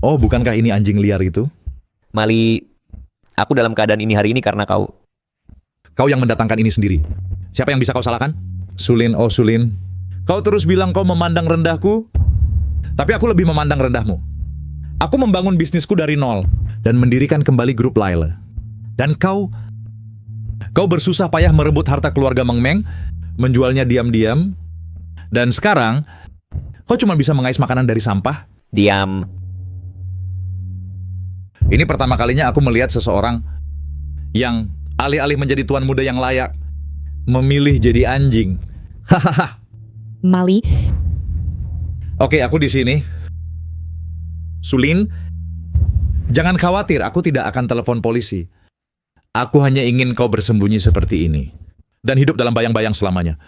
Oh, bukankah ini anjing liar itu? Mali, aku dalam keadaan ini hari ini karena kau. Kau yang mendatangkan ini sendiri. Siapa yang bisa kau salahkan? Sulin, oh Sulin. Kau terus bilang kau memandang rendahku, tapi aku lebih memandang rendahmu. Aku membangun bisnisku dari nol dan mendirikan kembali grup Lyle. Dan kau bersusah payah merebut harta keluarga Meng Meng, menjualnya diam-diam, dan sekarang kau cuma bisa mengais makanan dari sampah? Diam. Ini pertama kalinya aku melihat seseorang yang alih-alih menjadi tuan muda yang layak, memilih jadi anjing. Hahaha. Mali. Oke, aku di sini. Sulin, jangan khawatir, aku tidak akan telepon polisi. Aku hanya ingin kau bersembunyi seperti ini dan hidup dalam bayang-bayang selamanya.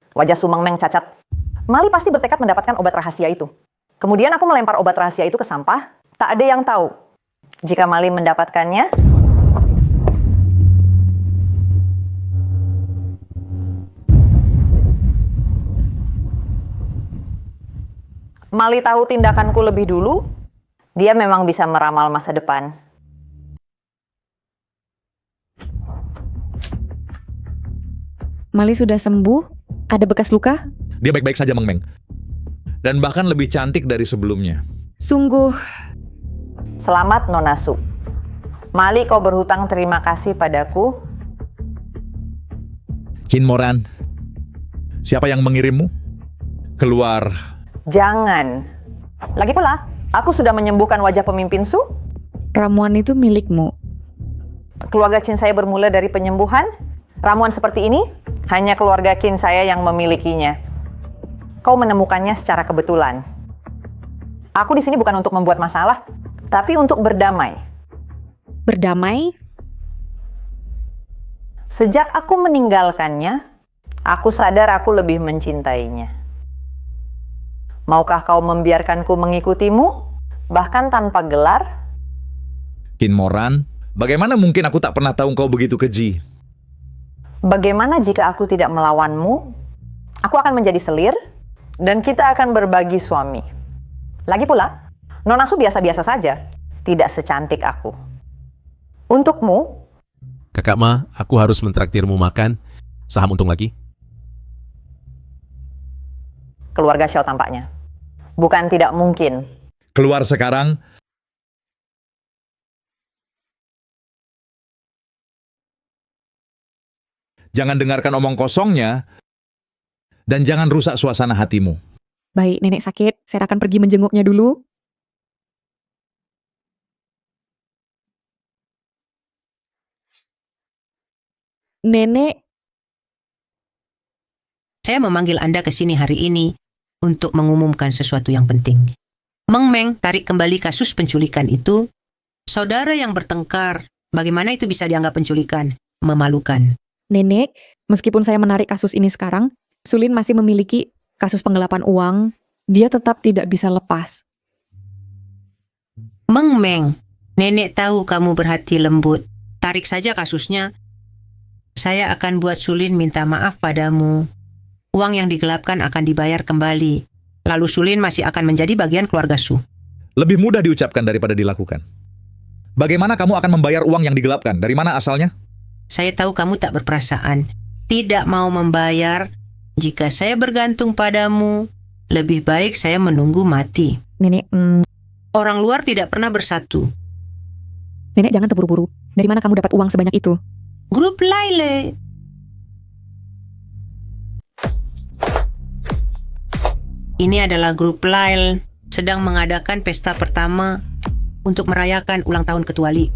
Wajah Su Meng Meng cacat. Mali pasti bertekad mendapatkan obat rahasia itu. Kemudian aku melempar obat rahasia itu ke sampah. Tak ada yang tahu. Jika Mali mendapatkannya, Mali tahu tindakanku lebih dulu, dia memang bisa meramal masa depan. Mali sudah sembuh? Ada bekas luka? Dia baik-baik saja, Meng Meng. Dan bahkan lebih cantik dari sebelumnya. Sungguh. Selamat, Nona Su. Mali, kau berhutang terima kasih padaku. Qin Moran, siapa yang mengirimmu? Keluar. Jangan. Lagi pula, aku sudah menyembuhkan wajah pemimpin Su. Ramuan itu milikmu. Keluarga Qin saya bermula dari penyembuhan. Ramuan seperti ini hanya keluarga Qin saya yang memilikinya. Kau menemukannya secara kebetulan. Aku di sini bukan untuk membuat masalah, tapi untuk berdamai. Berdamai? Sejak aku meninggalkannya, aku sadar aku lebih mencintainya. Maukah kau membiarkanku mengikutimu, bahkan tanpa gelar? Qin Moran, bagaimana mungkin aku tak pernah tahu kau begitu keji? Bagaimana jika aku tidak melawanmu? Aku akan menjadi selir, dan kita akan berbagi suami. Lagi pula, Nona Su biasa-biasa saja, tidak secantik aku. Untukmu, Kakak Ma, aku harus mentraktirmu makan. Saham untung lagi? keluarga Xiao tampaknya. Bukan tidak mungkin. Keluar sekarang. Jangan dengarkan omong kosongnya, dan jangan rusak suasana hatimu. Baik, nenek sakit. Saya akan pergi menjenguknya dulu. Nenek, Saya memanggil Anda ke sini hari ini untuk mengumumkan sesuatu yang penting. Meng Meng tarik kembali kasus penculikan itu. Saudara yang bertengkar, bagaimana itu bisa dianggap penculikan? Memalukan. nenek, meskipun saya menarik kasus ini sekarang, Sulin masih memiliki kasus penggelapan uang. Dia tetap tidak bisa lepas. Meng Meng, nenek tahu kamu berhati lembut. Tarik saja kasusnya. Saya akan buat Sulin minta maaf padamu. Uang yang digelapkan akan dibayar kembali. Lalu Sulin masih akan menjadi bagian keluarga Su. Lebih mudah diucapkan daripada dilakukan. Bagaimana kamu akan membayar uang yang digelapkan? Dari mana asalnya? Saya tahu kamu tak berperasaan. Tidak mau membayar. Jika saya bergantung padamu, lebih baik saya menunggu mati. Nenek, Orang luar tidak pernah bersatu. nenek jangan terburu-buru. Dari mana kamu dapat uang sebanyak itu? Grup Laile. Ini adalah grup Lail sedang mengadakan pesta pertama untuk merayakan ulang tahun Ketua Li.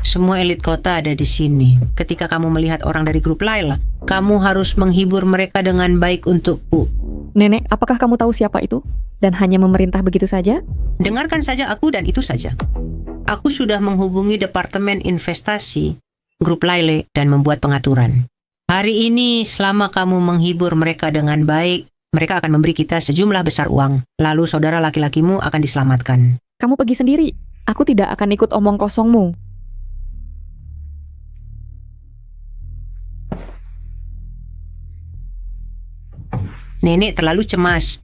Semua elit kota ada di sini. Ketika kamu melihat orang dari grup Lail, kamu harus menghibur mereka dengan baik untukku. Nenek, apakah kamu tahu siapa itu? Dan hanya memerintah begitu saja? Dengarkan saja aku dan itu saja. Aku sudah menghubungi Departemen Investasi grup Laile dan membuat pengaturan. Hari ini selama kamu menghibur mereka dengan baik, mereka akan memberi kita sejumlah besar uang. Lalu saudara laki-lakimu akan diselamatkan. Kamu pergi sendiri. Aku tidak akan ikut omong kosongmu. Nenek terlalu cemas.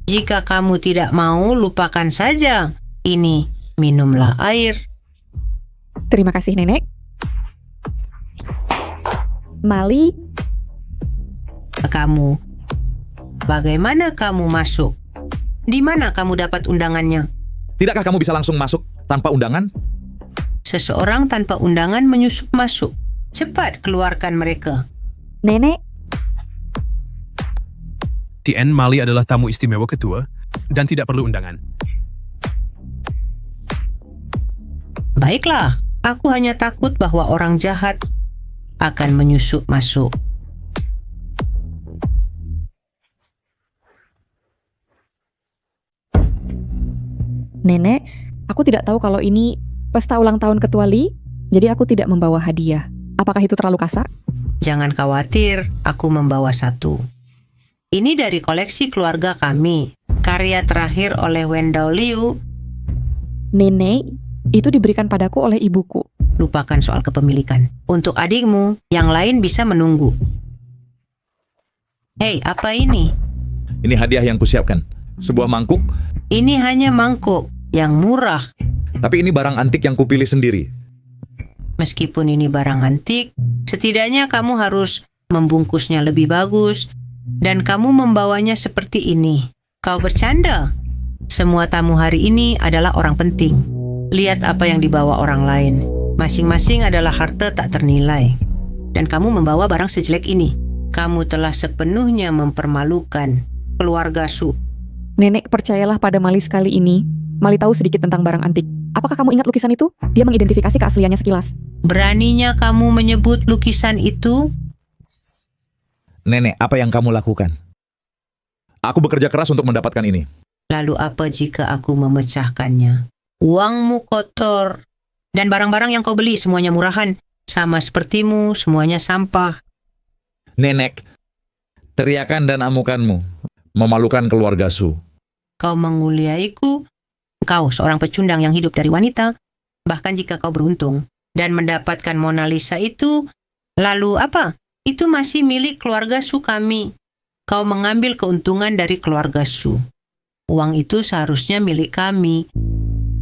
Jika kamu tidak mau, lupakan saja. Ini, minumlah air. Terima kasih, nenek. Mali, Kamu, bagaimana kamu masuk? Di mana kamu dapat undangannya? Tidakkah kamu bisa langsung masuk tanpa undangan? Seseorang tanpa undangan menyusup masuk. Cepat keluarkan mereka. nenek, Tien Mali adalah tamu istimewa ketua dan tidak perlu undangan. Baiklah, aku hanya takut bahwa orang jahat akan menyusup masuk. nenek, aku tidak tahu kalau ini pesta ulang tahun Ketua Li, jadi aku tidak membawa hadiah. Apakah itu terlalu kasar? Jangan khawatir, aku membawa satu. Ini dari koleksi keluarga kami. Karya terakhir oleh Wendell Liu. Nenek, itu diberikan padaku oleh ibuku. Lupakan soal kepemilikan. Untuk adikmu, yang lain bisa menunggu. Hei, apa ini? Ini hadiah yang kusiapkan. Sebuah mangkuk, Ini hanya mangkuk yang murah. tapi ini barang antik yang kupilih sendiri. Meskipun ini barang antik, setidaknya kamu harus membungkusnya lebih bagus. Dan kamu membawanya seperti ini. Kau bercanda? Semua tamu hari ini adalah orang penting. Lihat apa yang dibawa orang lain. Masing-masing adalah harta tak ternilai. Dan kamu membawa barang sejelek ini. Kamu telah sepenuhnya mempermalukan keluarga Su. Nenek, percayalah pada Mali sekali ini. Mali tahu sedikit tentang barang antik. Apakah kamu ingat lukisan itu? Dia mengidentifikasi keasliannya sekilas. Beraninya kamu menyebut lukisan itu? Nenek, apa yang kamu lakukan? Aku bekerja keras untuk mendapatkan ini. Lalu apa jika aku memecahkannya? Uangmu kotor. Dan barang-barang yang kau beli semuanya murahan. Sama sepertimu, semuanya sampah. Nenek, teriakan dan amukanmu memalukan keluarga Su. Kau menguliaiku. Kau seorang pecundang yang hidup dari wanita. Bahkan jika kau beruntung dan mendapatkan Mona Lisa itu, lalu apa? Itu masih milik keluarga Su kami. Kau mengambil keuntungan dari keluarga Su. Uang itu seharusnya milik kami.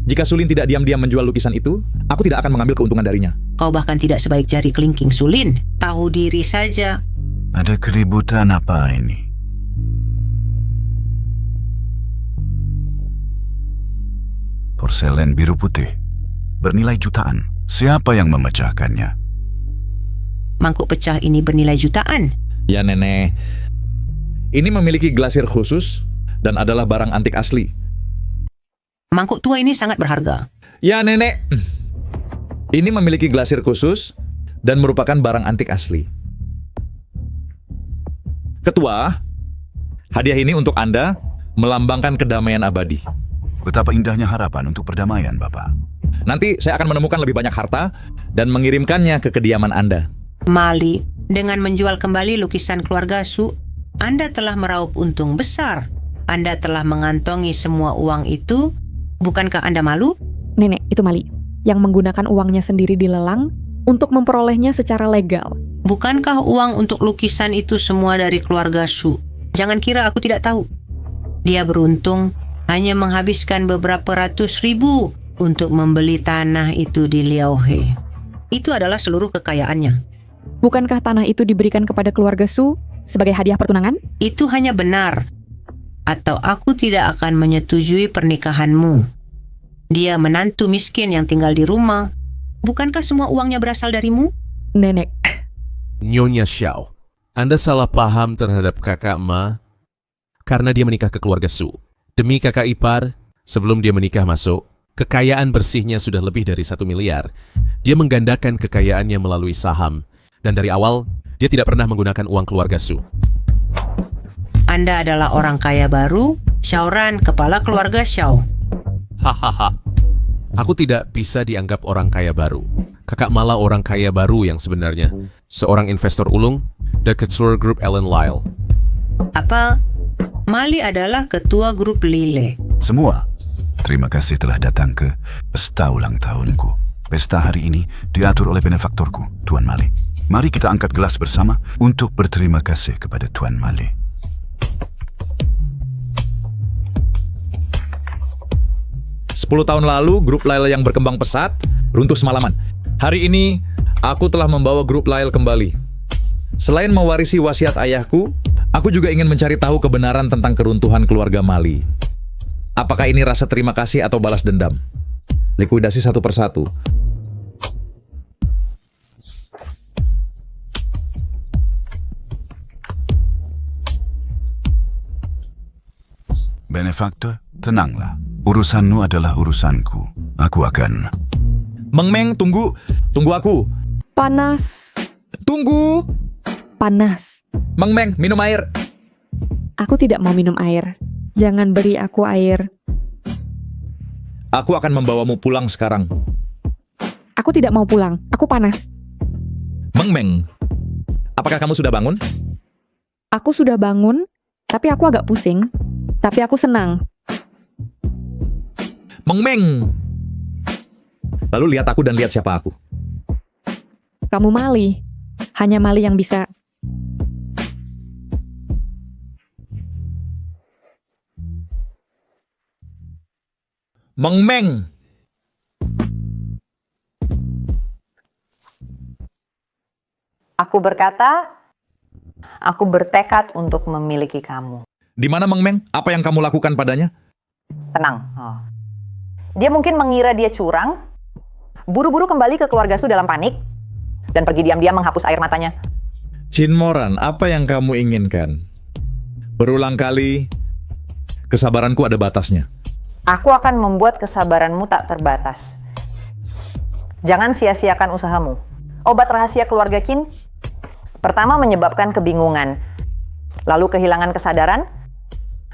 Jika Sulin tidak diam-diam menjual lukisan itu, aku tidak akan mengambil keuntungan darinya. Kau bahkan tidak sebaik jari kelingking Sulin. Tahu diri saja. Ada keributan apa ini? Porselen biru putih. Bernilai jutaan. Siapa yang memecahkannya? Mangkuk pecah ini bernilai jutaan. Ya nenek, ini memiliki glasir khusus dan adalah barang antik asli. Mangkuk tua ini sangat berharga. Ya nenek, ini memiliki glasir khusus dan merupakan barang antik asli. Ketua, hadiah ini untuk Anda melambangkan kedamaian abadi. Betapa indahnya harapan untuk perdamaian, Bapak. Nanti saya akan menemukan lebih banyak harta dan mengirimkannya ke kediaman Anda. Mali, dengan menjual kembali lukisan keluarga Su, Anda telah meraup untung besar. Anda telah mengantongi semua uang itu. Bukankah Anda malu? Nenek, itu Mali, yang menggunakan uangnya sendiri dilelang untuk memperolehnya secara legal. Bukankah uang untuk lukisan itu semua dari keluarga Su? Jangan kira aku tidak tahu. Dia beruntung hanya menghabiskan beberapa ratus ribu untuk membeli tanah itu di Liaohe. Itu adalah seluruh kekayaannya. Bukankah tanah itu diberikan kepada keluarga Su sebagai hadiah pertunangan? Itu hanya benar. Atau aku tidak akan menyetujui pernikahanmu. Dia menantu miskin yang tinggal di rumah. Bukankah semua uangnya berasal darimu? Nenek. Nyonya Xiao, Anda salah paham terhadap kakak Ma karena dia menikah ke keluarga Su. Demi kakak ipar, sebelum dia menikah masuk, kekayaan bersihnya sudah lebih dari 1 miliar. Dia menggandakan kekayaannya melalui saham. Dan dari awal, dia tidak pernah menggunakan uang keluarga Su. Anda adalah orang kaya baru, Xiaoran, kepala keluarga Xiao. Hahaha. Aku tidak bisa dianggap orang kaya baru. Kakak malah orang kaya baru yang sebenarnya. Seorang investor ulung dan ketua grup Ellen Lyle. Apa? Mali adalah ketua grup Lile. Semua, terima kasih telah datang ke pesta ulang tahunku. Pesta hari ini diatur oleh benefaktorku, Tuan Mali. Mari kita angkat gelas bersama untuk berterima kasih kepada Tuan Mali. Sepuluh tahun lalu, grup Lyle yang berkembang pesat, runtuh semalaman. Hari ini, aku telah membawa grup Lyle kembali. Selain mewarisi wasiat ayahku, aku juga ingin mencari tahu kebenaran tentang keruntuhan keluarga Mali. Apakah ini rasa terima kasih atau balas dendam? Likuidasi satu persatu. Benefaktor, tenanglah. Urusanmu adalah urusanku. Aku akan... Meng Meng, tunggu. Tunggu aku. Panas. Tunggu. Panas. Meng Meng, minum air. Aku tidak mau minum air. Jangan beri aku air. Aku akan membawamu pulang sekarang. Aku tidak mau pulang. Aku panas. Meng Meng, apakah kamu sudah bangun? Aku sudah bangun, tapi aku agak pusing. Tapi aku senang. Meng Meng. Lalu lihat aku dan lihat siapa aku. Kamu Mali. Hanya Mali yang bisa. Meng Meng. Aku berkata, aku bertekad untuk memiliki kamu. Di mana Meng Meng? Apa yang kamu lakukan padanya? Tenang. Dia mungkin mengira dia curang, buru-buru kembali ke keluarga Su dalam panik, dan pergi diam-diam menghapus air matanya. Chin Moran, apa yang kamu inginkan? Berulang kali, kesabaranku ada batasnya. Aku akan membuat kesabaranmu tak terbatas. Jangan sia-siakan usahamu. Obat rahasia keluarga Qin pertama menyebabkan kebingungan, lalu kehilangan kesadaran,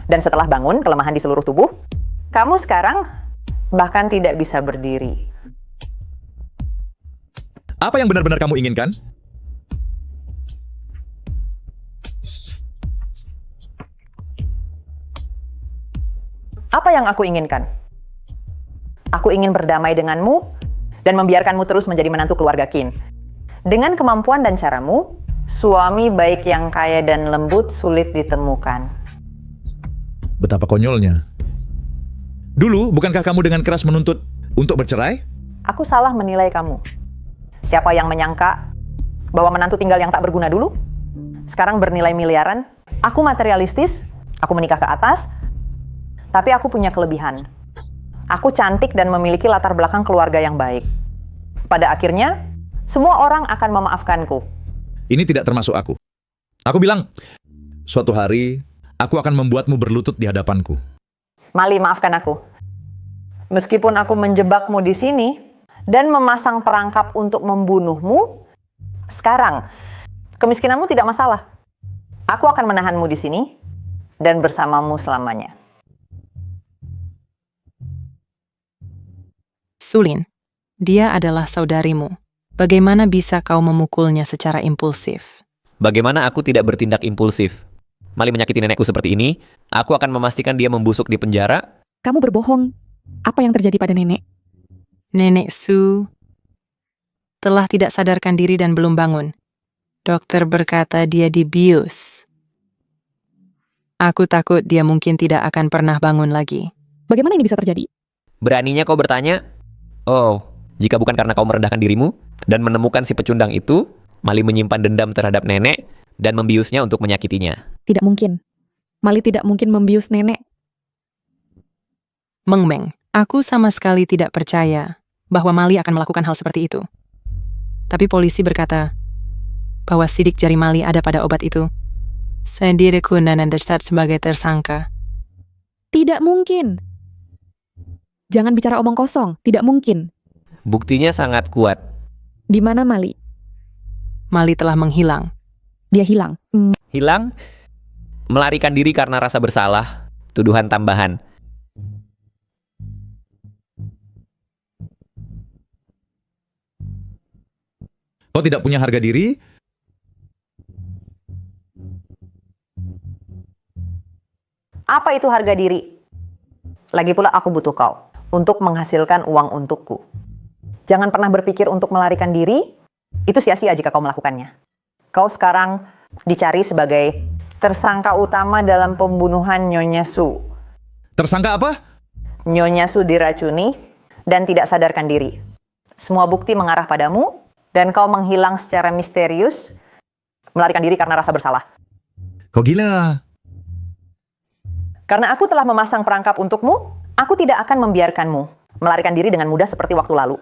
dan setelah bangun, kelemahan di seluruh tubuh. Kamu sekarang bahkan tidak bisa berdiri. Apa yang benar-benar kamu inginkan? Apa yang aku inginkan? Aku ingin berdamai denganmu dan membiarkanmu terus menjadi menantu keluarga Qin. Dengan kemampuan dan caramu, suami baik yang kaya dan lembut sulit ditemukan. Betapa konyolnya. Dulu, bukankah kamu dengan keras menuntut untuk bercerai? Aku salah menilai kamu. Siapa yang menyangka bahwa menantu tinggal yang tak berguna dulu, sekarang bernilai miliaran? Aku materialistis, aku menikah ke atas, tapi aku punya kelebihan. Aku cantik dan memiliki latar belakang keluarga yang baik. Pada akhirnya, semua orang akan memaafkanku. Ini tidak termasuk aku. Aku bilang, suatu hari aku akan membuatmu berlutut di hadapanku. Mali, maafkan aku. Meskipun aku menjebakmu di sini dan memasang perangkap untuk membunuhmu, sekarang kemiskinanmu tidak masalah. Aku akan menahanmu di sini dan bersamamu selamanya. Sulin, dia adalah saudarimu. Bagaimana bisa kau memukulnya secara impulsif? Bagaimana aku tidak bertindak impulsif? Mali menyakiti nenekku seperti ini, aku akan memastikan dia membusuk di penjara. Kamu berbohong. Apa yang terjadi pada nenek? Nenek Su telah tidak sadarkan diri dan belum bangun. Dokter berkata dia dibius. Aku takut dia mungkin tidak akan pernah bangun lagi. Bagaimana ini bisa terjadi? Beraninya kau bertanya? Oh, jika bukan karena kau merendahkan dirimu dan menemukan si pecundang itu, Mali menyimpan dendam terhadap nenek dan membiusnya untuk menyakitinya. Tidak mungkin. Mali tidak mungkin membius nenek. Meng Meng, aku sama sekali tidak percaya bahwa Mali akan melakukan hal seperti itu. Tapi polisi berkata bahwa sidik jari Mali ada pada obat itu. Sendiri dan Anderstad sebagai tersangka. Tidak mungkin. Jangan bicara omong kosong. Tidak mungkin. Buktinya sangat kuat. Di mana Mali? Mali telah menghilang. Dia hilang. Hilang? Melarikan diri karena rasa bersalah. Tuduhan tambahan. Kau tidak punya harga diri? Apa itu harga diri? Lagi pula aku butuh kau untuk menghasilkan uang untukku. Jangan pernah berpikir untuk melarikan diri, itu sia-sia jika kau melakukannya. Kau sekarang dicari sebagai tersangka utama dalam pembunuhan Nyonya Su. Tersangka apa? Nyonya Su diracuni dan tidak sadarkan diri. Semua bukti mengarah padamu, dan kau menghilang secara misterius, melarikan diri karena rasa bersalah. Kau gila. Karena aku telah memasang perangkap untukmu, aku tidak akan membiarkanmu melarikan diri dengan mudah seperti waktu lalu.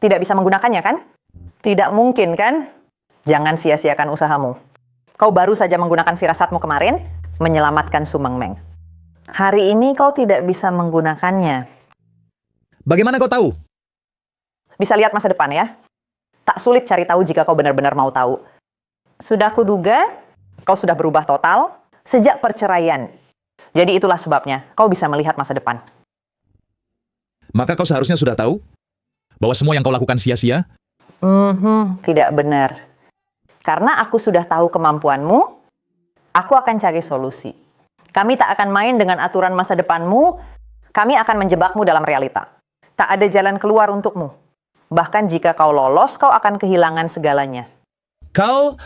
Tidak bisa menggunakannya, kan? Tidak mungkin, kan? Jangan sia-siakan usahamu. Kau baru saja menggunakan firasatmu kemarin, menyelamatkan Su Meng Meng. Hari ini kau tidak bisa menggunakannya. Bagaimana kau tahu? Bisa lihat masa depan ya. Tak sulit cari tahu jika kau benar-benar mau tahu. Sudah kuduga, kau sudah berubah total sejak perceraian. Jadi itulah sebabnya kau bisa melihat masa depan. Maka kau seharusnya sudah tahu bahwa semua yang kau lakukan sia-sia? Tidak benar. Karena aku sudah tahu kemampuanmu, aku akan cari solusi. Kami tak akan main dengan aturan masa depanmu, kami akan menjebakmu dalam realita. Tak ada jalan keluar untukmu. Bahkan jika kau lolos, kau akan kehilangan segalanya. Kau?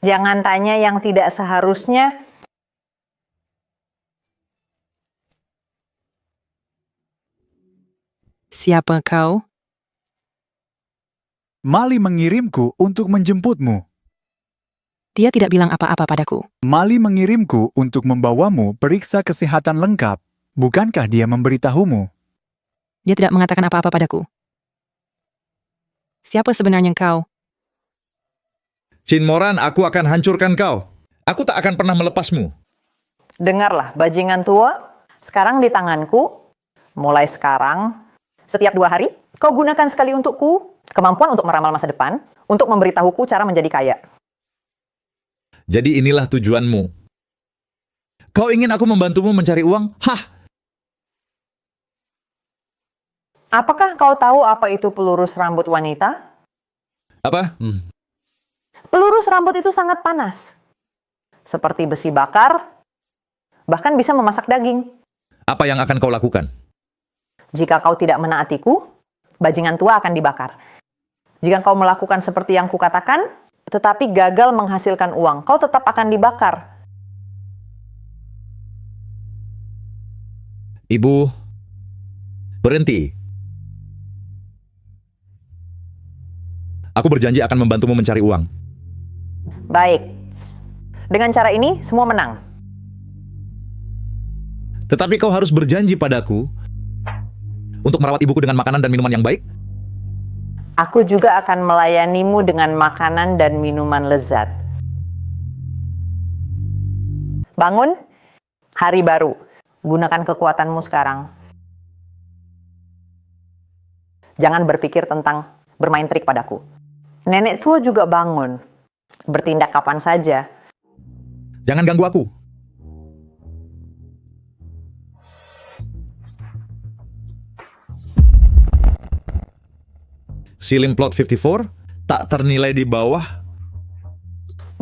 Jangan tanya yang tidak seharusnya. Siapa kau? Mali mengirimku untuk menjemputmu. Dia tidak bilang apa-apa padaku. Mali mengirimku untuk membawamu periksa kesehatan lengkap. Bukankah dia memberitahumu? Dia tidak mengatakan apa-apa padaku. Siapa sebenarnya kau? Chin Moran, aku akan hancurkan kau. Aku tak akan pernah melepasmu. Dengarlah, bajingan tua, sekarang di tanganku, mulai sekarang, setiap 2 hari, kau gunakan sekali untukku, kemampuan untuk meramal masa depan, untuk memberitahuku cara menjadi kaya. Jadi inilah tujuanmu. Kau ingin aku membantumu mencari uang? Hah! Apakah kau tahu apa itu pelurus rambut wanita? Apa? Pelurus rambut itu sangat panas. Seperti besi bakar, bahkan bisa memasak daging. Apa yang akan kau lakukan? Jika kau tidak menaatiku, bajingan tua akan dibakar. Jika kau melakukan seperti yang kukatakan, tetapi gagal menghasilkan uang, kau tetap akan dibakar. Ibu, berhenti. Aku berjanji akan membantumu mencari uang. Baik. Dengan cara ini, semua menang. Tetapi kau harus berjanji padaku untuk merawat ibuku dengan makanan dan minuman yang baik, Aku juga akan melayanimu dengan makanan dan minuman lezat. Bangun, hari baru. Gunakan kekuatanmu sekarang. Jangan berpikir tentang bermain trik padaku. Nenek tua juga bangun. Bertindak kapan saja. Jangan ganggu aku. Ceiling plot 54 tak ternilai di bawah.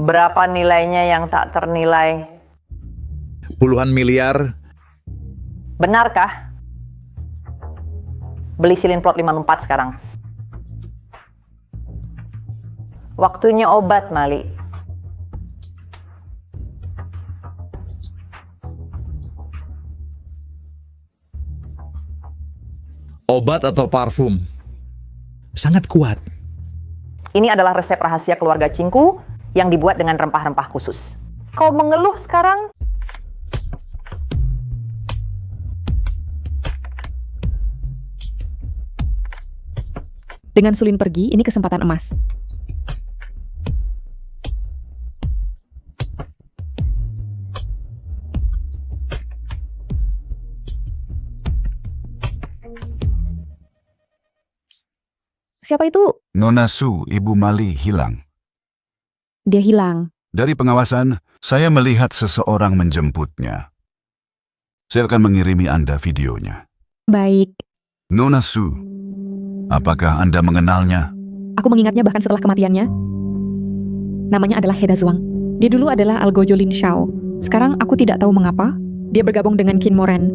Berapa nilainya yang tak ternilai? Puluhan miliar. Benarkah? Beli silin plot 54 sekarang. Waktunya obat, Mali. Obat atau parfum? Sangat kuat. Ini adalah resep rahasia keluarga Cingku yang dibuat dengan rempah-rempah khusus. Kau mengeluh sekarang? Dengan Sulin pergi, ini kesempatan emas. Siapa itu? Nona Su, Ibu Mali, hilang. Dia hilang. Dari pengawasan, saya melihat seseorang menjemputnya. Saya akan mengirimi Anda videonya. Baik. Nona Su, apakah Anda mengenalnya? Aku mengingatnya bahkan setelah kematiannya. Namanya adalah Heda Zhuang. Dia dulu adalah Algojo Lin Shao. Sekarang aku tidak tahu mengapa dia bergabung dengan Qin Moran.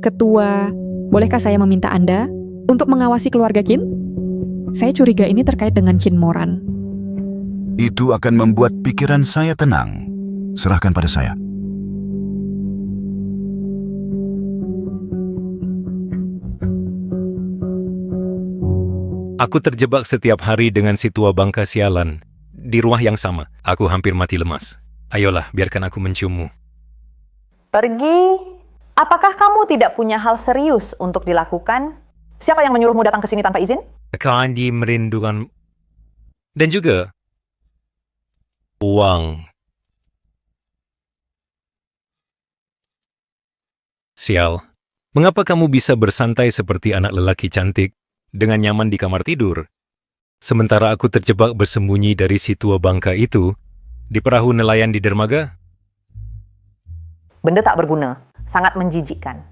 Ketua, bolehkah saya meminta Anda untuk mengawasi keluarga Qin? Saya curiga ini terkait dengan Qin Moran. Itu akan membuat pikiran saya tenang. Serahkan pada saya. Aku terjebak setiap hari dengan si tua bangka sialan. Di rumah yang sama, aku hampir mati lemas. Ayolah, biarkan aku menciummu. Pergi. Apakah kamu tidak punya hal serius untuk dilakukan? Siapa yang menyuruhmu datang ke sini tanpa izin? Kandi merindukan... Dan juga... uang. Sial, mengapa kamu bisa bersantai seperti anak lelaki cantik dengan nyaman di kamar tidur? Sementara aku terjebak bersembunyi dari si tua bangka itu di perahu nelayan di dermaga? Benda tak berguna, sangat menjijikkan.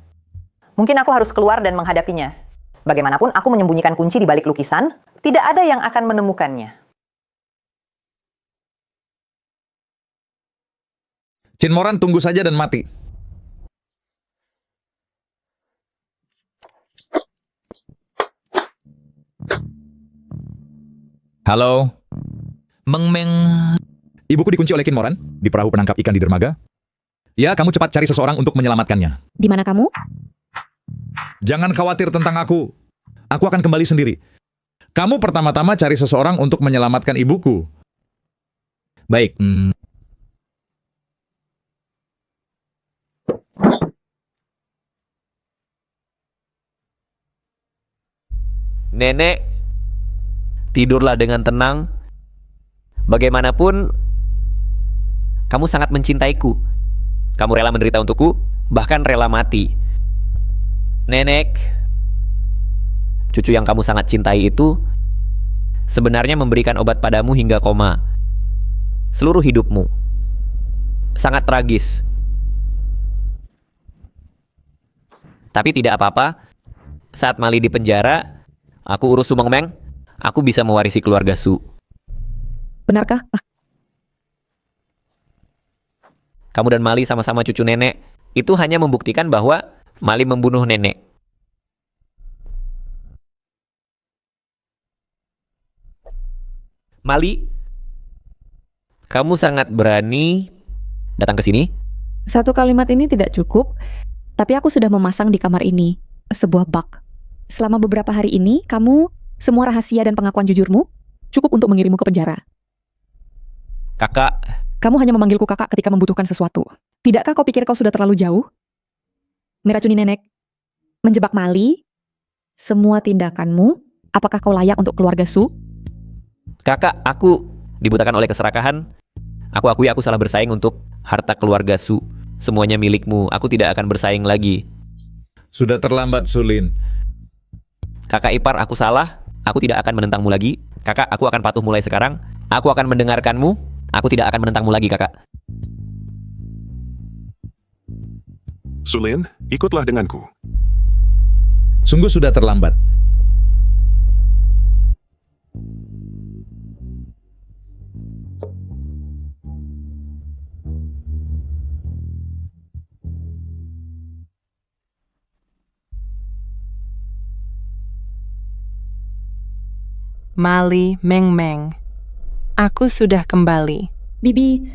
Mungkin aku harus keluar dan menghadapinya. Bagaimanapun aku menyembunyikan kunci di balik lukisan, tidak ada yang akan menemukannya. Qin Moran tunggu saja dan mati. Halo. Meng. Ibuku dikunci oleh Qin Moran di perahu penangkap ikan di dermaga. Ya, kamu cepat cari seseorang untuk menyelamatkannya. Di mana kamu? Jangan khawatir tentang aku. Aku akan kembali sendiri. Kamu pertama-tama cari seseorang untuk menyelamatkan ibuku. Baik. Nenek, tidurlah dengan tenang. Bagaimanapun, kamu sangat mencintaiku. Kamu rela menderita untukku, bahkan rela mati. Nenek, cucu yang kamu sangat cintai itu sebenarnya memberikan obat padamu hingga koma. Seluruh hidupmu. Sangat tragis. Tapi tidak apa-apa. Saat Mali di penjara, aku urus Sumeng Meng, aku bisa mewarisi keluarga Su. Benarkah? Kamu dan Mali sama-sama cucu nenek. Itu hanya membuktikan bahwa Mali membunuh nenek. Mali, kamu sangat berani datang ke sini. Satu kalimat ini tidak cukup, tapi aku sudah memasang di kamar ini sebuah bug. Selama beberapa hari ini, kamu, semua rahasia dan pengakuan jujurmu cukup untuk mengirimmu ke penjara. Kakak, kamu hanya memanggilku kakak ketika membutuhkan sesuatu. Tidakkah kau pikir kau sudah terlalu jauh? Meracuni nenek, menjebak Mali, semua tindakanmu Apakah kau layak untuk keluarga Su? Kakak, aku dibutakan oleh keserakahan. Aku akui aku salah bersaing untuk harta keluarga Su. Semuanya milikmu, aku tidak akan bersaing lagi. Sudah terlambat, Sulin. Kakak ipar, aku salah. Aku tidak akan menentangmu lagi. Kakak, aku akan patuh mulai sekarang. Aku akan mendengarkanmu. Aku tidak akan menentangmu lagi, kakak. Sulin, ikutlah denganku. Sungguh sudah terlambat. Mali, Meng Meng. Aku sudah kembali. Bibi,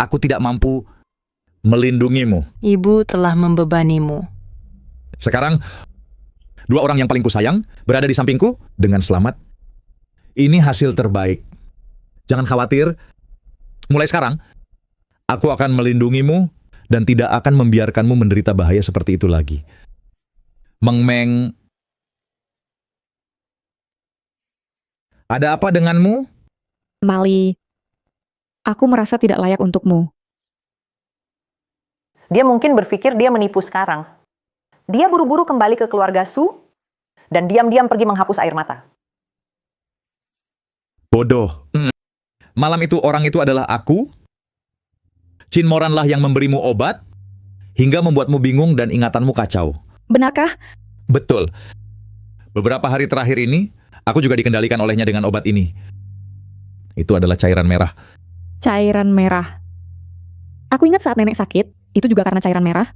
Aku tidak mampu melindungimu. Ibu telah membebanimu. Sekarang, dua orang yang paling kusayang berada di sampingku dengan selamat. Ini hasil terbaik. Jangan khawatir. Mulai sekarang, aku akan melindungimu dan tidak akan membiarkanmu menderita bahaya seperti itu lagi. Meng Meng, ada apa denganmu? Mali, aku merasa tidak layak untukmu. Dia mungkin berpikir dia menipu sekarang. Dia buru-buru kembali ke keluarga Su dan diam-diam pergi menghapus air mata. Bodoh. Malam itu orang itu adalah aku. Chin Moranlah yang memberimu obat hingga membuatmu bingung dan ingatanmu kacau. Benarkah? Betul. Beberapa hari terakhir ini, aku juga dikendalikan olehnya dengan obat ini. Itu adalah cairan merah. Cairan merah. Aku ingat saat nenek sakit, itu juga karena cairan merah.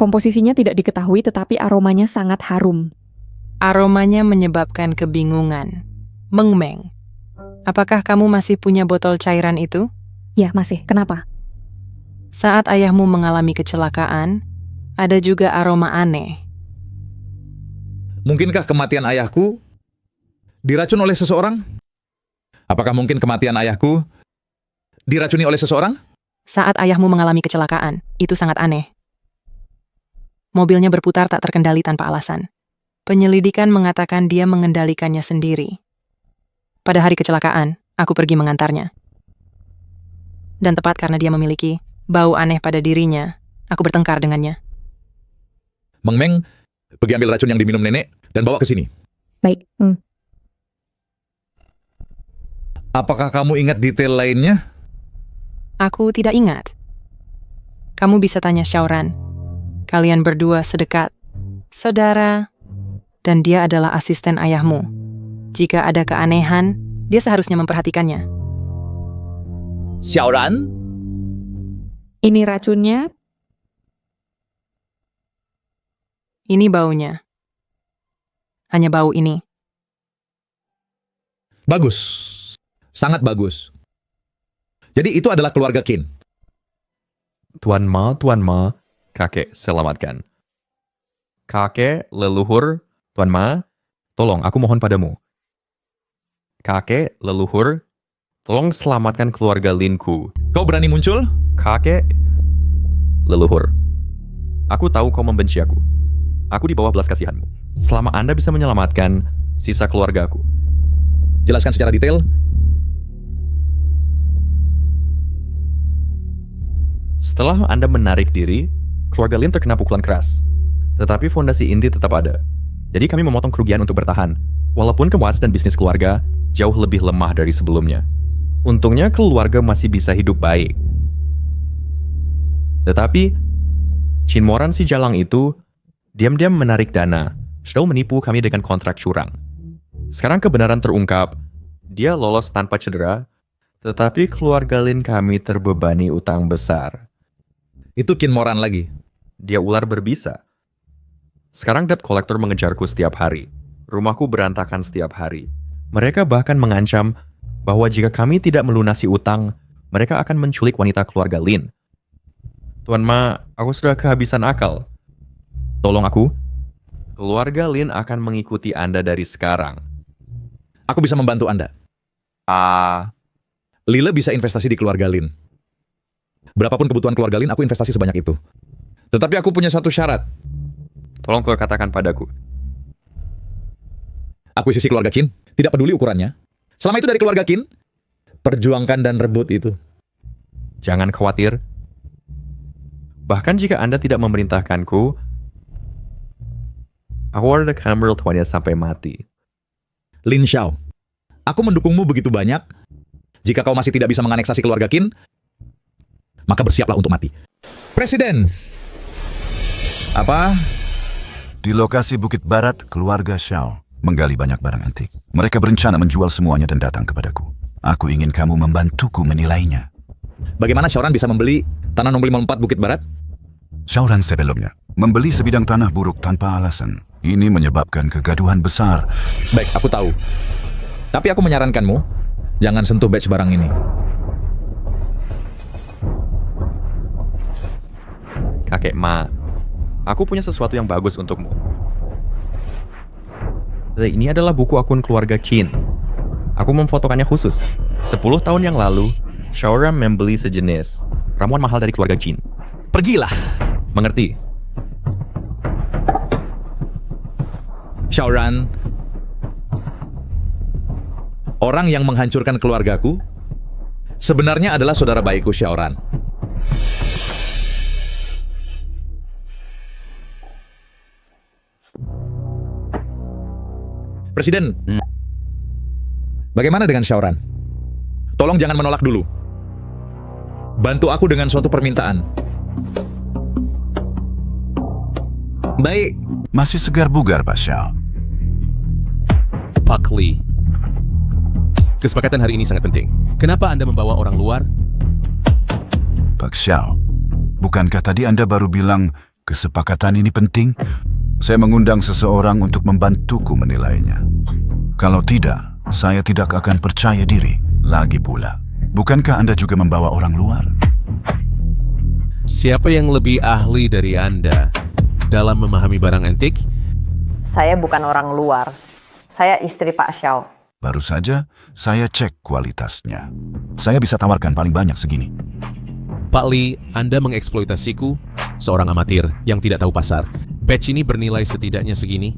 Komposisinya tidak diketahui tetapi aromanya sangat harum. Aromanya menyebabkan kebingungan. Meng Meng, apakah kamu masih punya botol cairan itu? Ya, masih. Kenapa? Saat ayahmu mengalami kecelakaan, ada juga aroma aneh. Mungkinkah kematian ayahku diracun oleh seseorang? Apakah mungkin kematian ayahku diracuni oleh seseorang? Saat ayahmu mengalami kecelakaan, itu sangat aneh. Mobilnya berputar tak terkendali tanpa alasan. Penyelidikan mengatakan dia mengendalikannya sendiri. Pada hari kecelakaan, aku pergi mengantarnya. Dan tepat karena dia memiliki bau aneh pada dirinya, aku bertengkar dengannya. Meng Meng, pergi ambil racun yang diminum nenek dan bawa ke sini. Baik. Apakah kamu ingat detail lainnya? Aku tidak ingat. Kamu bisa tanya Xiaoran. Kalian berdua sedekat saudara, dan dia adalah asisten ayahmu. Jika ada keanehan, dia seharusnya memperhatikannya. Xiaoran? Ini racunnya. Ini baunya. Hanya bau ini. Bagus. Sangat bagus. Jadi itu adalah keluarga Qin. Tuan Ma, kakek selamatkan. Kakek, leluhur, Tuan Ma, tolong aku mohon padamu. Kakek, leluhur, tolong selamatkan keluarga Linku. Kau berani muncul? Kakek, leluhur, aku tahu kau membenci aku. Aku di bawah belas kasihanmu. Selama Anda bisa menyelamatkan sisa keluargaku. Jelaskan secara detail. Setelah Anda menarik diri, keluarga Lin terkena pukulan keras. Tetapi fondasi inti tetap ada. Jadi kami memotong kerugian untuk bertahan. Walaupun kemas dan bisnis keluarga jauh lebih lemah dari sebelumnya. Untungnya keluarga masih bisa hidup baik. Tetapi, Chin Moran si jalang itu diam-diam menarik dana, sudah menipu kami dengan kontrak curang. Sekarang kebenaran terungkap, dia lolos tanpa cedera, tetapi keluarga Lin kami terbebani utang besar. Itu Qin Moran lagi. Dia ular berbisa. Sekarang debt collector mengejarku setiap hari. Rumahku berantakan setiap hari. Mereka bahkan mengancam bahwa jika kami tidak melunasi utang, mereka akan menculik wanita keluarga Lin. Tuan Ma, aku sudah kehabisan akal. Tolong aku. Keluarga Lin akan mengikuti Anda dari sekarang. Aku bisa membantu Anda. Lila bisa investasi di keluarga Lin. Berapapun kebutuhan keluarga Lin, aku investasi sebanyak itu. Tetapi aku punya satu syarat. Tolong kau katakan padaku. Akuisisi keluarga Qin, tidak peduli ukurannya. Selama itu dari keluarga Qin, perjuangkan dan rebut itu. Jangan khawatir. Bahkan jika Anda tidak memerintahkanku, aku ada Campbell tuannya sampai mati. Lin Xiao, aku mendukungmu begitu banyak. Jika kau masih tidak bisa menganeksasi keluarga Qin, maka bersiaplah untuk mati. Presiden! Apa? Di lokasi Bukit Barat, keluarga Xiao menggali banyak barang antik. Mereka berencana menjual semuanya dan datang kepadaku. Aku ingin kamu membantuku menilainya. Bagaimana Xiaoran bisa membeli tanah nomor 54 Bukit Barat? Xiaoran sebelumnya membeli sebidang tanah buruk tanpa alasan. Ini menyebabkan kegaduhan besar. Baik, aku tahu. Tapi aku menyarankanmu, jangan sentuh batch barang ini. Kakek Ma, aku punya sesuatu yang bagus untukmu. Ini adalah buku akun keluarga Qin. Aku memfotokannya khusus. 10 tahun yang lalu, Xiaoran membeli sejenis ramuan mahal dari keluarga Qin. Pergilah. Mengerti? Xiaoran, orang yang menghancurkan keluargaku sebenarnya adalah saudara baikku Xiaoran. Presiden, bagaimana dengan Xiaoran? Tolong jangan menolak dulu. Bantu aku dengan suatu permintaan. Baik. Masih segar bugar, Pak Xiao. Pak Li, kesepakatan hari ini sangat penting. Kenapa Anda membawa orang luar? Pak Xiao, bukankah tadi Anda baru bilang kesepakatan ini penting? Saya mengundang seseorang untuk membantuku menilainya. Kalau tidak, saya tidak akan percaya diri. Lagi pula, bukankah Anda juga membawa orang luar? Siapa yang lebih ahli dari Anda dalam memahami barang antik? Saya bukan orang luar. Saya istri Pak Xiao. Baru saja saya cek kualitasnya. Saya bisa tawarkan paling banyak segini. Pak Li, Anda mengeksploitasiku, seorang amatir yang tidak tahu pasar. Batch ini bernilai setidaknya segini.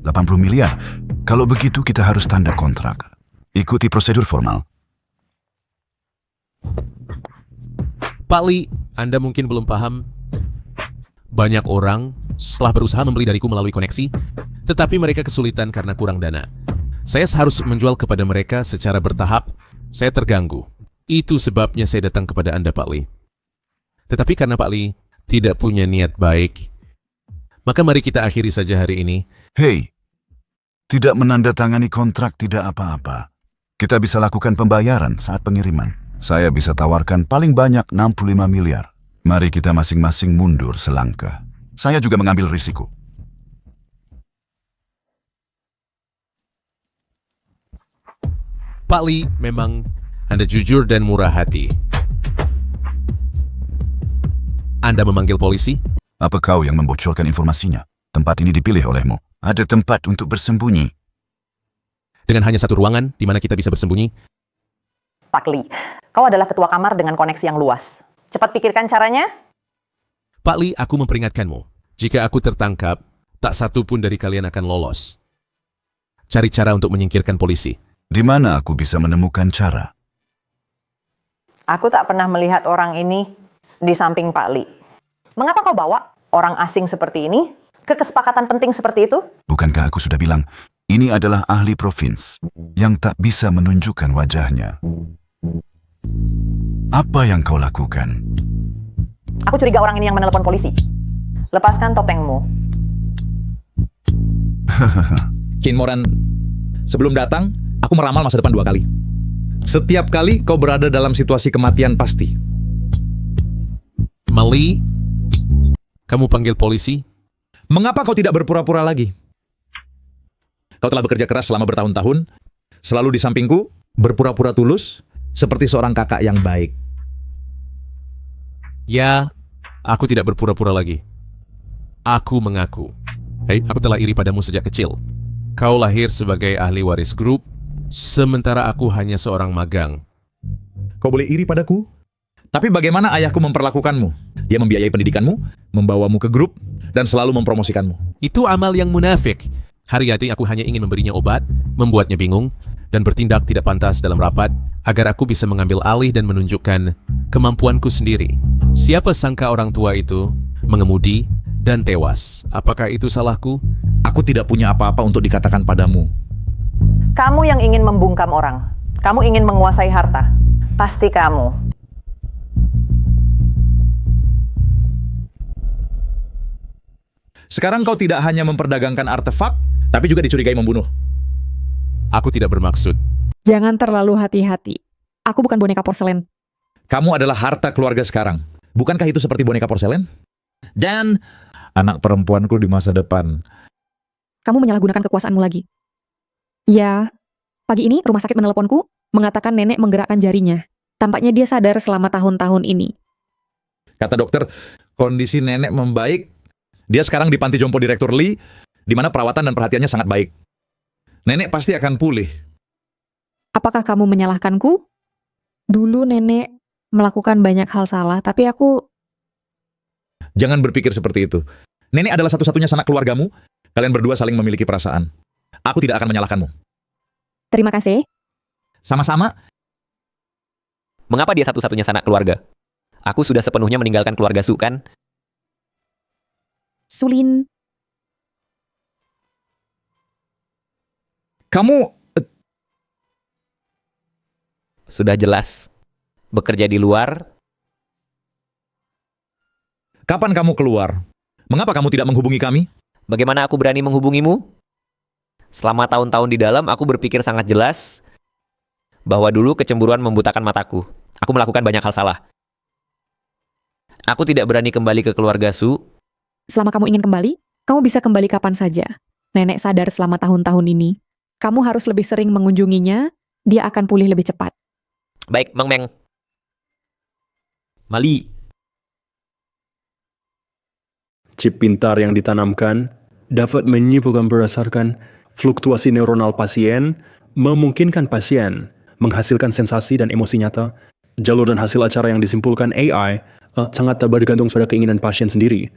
80 miliar. Kalau begitu kita harus tanda kontrak. Ikuti prosedur formal. Pak Li, Anda mungkin belum paham. Banyak orang setelah berusaha membeli dariku melalui koneksi, tetapi mereka kesulitan karena kurang dana. Saya harus menjual kepada mereka secara bertahap. Saya terganggu. Itu sebabnya saya datang kepada Anda, Pak Li. Tetapi karena Pak Li tidak punya niat baik, maka mari kita akhiri saja hari ini. Hei, tidak menandatangani kontrak tidak apa-apa. Kita bisa lakukan pembayaran saat pengiriman. Saya bisa tawarkan paling banyak 65 miliar. Mari kita masing-masing mundur selangkah. Saya juga mengambil risiko. Pak Li, memang Anda jujur dan murah hati. Anda memanggil polisi? Apa kau yang membocorkan informasinya? Tempat ini dipilih olehmu. Ada tempat untuk bersembunyi. Dengan hanya satu ruangan di mana kita bisa bersembunyi? Pak Li, kau adalah ketua kamar dengan koneksi yang luas. Cepat pikirkan caranya. Pak Li, aku memperingatkanmu. Jika aku tertangkap, tak satu pun dari kalian akan lolos. Cari cara untuk menyingkirkan polisi. Di mana aku bisa menemukan cara? Aku tak pernah melihat orang ini di samping Pak Li. Mengapa kau bawa orang asing seperti ini ke kesepakatan penting seperti itu? Bukankah aku sudah bilang, ini adalah ahli provins yang tak bisa menunjukkan wajahnya. Apa yang kau lakukan? Aku curiga orang ini yang menelepon polisi. Lepaskan topengmu. Qin Moran, sebelum datang, aku meramal masa depan 2 kali. Setiap kali kau berada dalam situasi kematian pasti. Mali, kamu panggil polisi? Mengapa kau tidak berpura-pura lagi? Kau telah bekerja keras selama bertahun-tahun, selalu di sampingku, berpura-pura tulus, seperti seorang kakak yang baik. Ya, aku tidak berpura-pura lagi. Aku mengaku. Hei, aku telah iri padamu sejak kecil. Kau lahir sebagai ahli waris grup, sementara aku hanya seorang magang. Kau boleh iri padaku? Tapi bagaimana ayahku memperlakukanmu? Dia membiayai pendidikanmu, membawamu ke grup, dan selalu mempromosikanmu. Itu amal yang munafik. Haryati aku hanya ingin memberinya obat, membuatnya bingung, dan bertindak tidak pantas dalam rapat agar aku bisa mengambil alih dan menunjukkan kemampuanku sendiri. Siapa sangka orang tua itu mengemudi dan tewas. Apakah itu salahku? Aku tidak punya apa-apa untuk dikatakan padamu. Kamu yang ingin membungkam orang. Kamu ingin menguasai harta. Pasti kamu. Sekarang kau tidak hanya memperdagangkan artefak, tapi juga dicurigai membunuh. Aku tidak bermaksud. Jangan terlalu hati-hati. Aku bukan boneka porselen. Kamu adalah harta keluarga sekarang. Bukankah itu seperti boneka porselen? Dan anak perempuanku di masa depan. Kamu menyalahgunakan kekuasaanmu lagi. Ya, pagi ini rumah sakit meneleponku, mengatakan nenek menggerakkan jarinya. Tampaknya dia sadar selama tahun-tahun ini. Kata dokter, kondisi nenek membaik. Dia sekarang di panti jompo Direktur Lee, di mana perawatan dan perhatiannya sangat baik. Nenek pasti akan pulih. Apakah kamu menyalahkanku? Dulu nenek melakukan banyak hal salah, tapi aku... Jangan berpikir seperti itu. Nenek adalah satu-satunya sanak keluargamu. Kalian berdua saling memiliki perasaan. Aku tidak akan menyalahkanmu. Terima kasih. Sama-sama. Mengapa dia satu-satunya sanak keluarga? Aku sudah sepenuhnya meninggalkan keluarga Su, kan? Sulin. Kamu... Sudah jelas. Bekerja di luar. Kapan kamu keluar? Mengapa kamu tidak menghubungi kami? Bagaimana aku berani menghubungimu? Selama tahun-tahun di dalam, aku berpikir sangat jelas bahwa dulu kecemburuan membutakan mataku. Aku melakukan banyak hal salah. Aku tidak berani kembali ke keluarga Su. Selama kamu ingin kembali, kamu bisa kembali kapan saja. Nenek sadar selama tahun-tahun ini. Kamu harus lebih sering mengunjunginya, dia akan pulih lebih cepat. Baik, Mang Meng. Mali. Chip pintar yang ditanamkan dapat menyimpulkan berdasarkan fluktuasi neuronal pasien, memungkinkan pasien menghasilkan sensasi dan emosi nyata. Jalur dan hasil acara yang disimpulkan AI sangat bergantung pada keinginan pasien sendiri.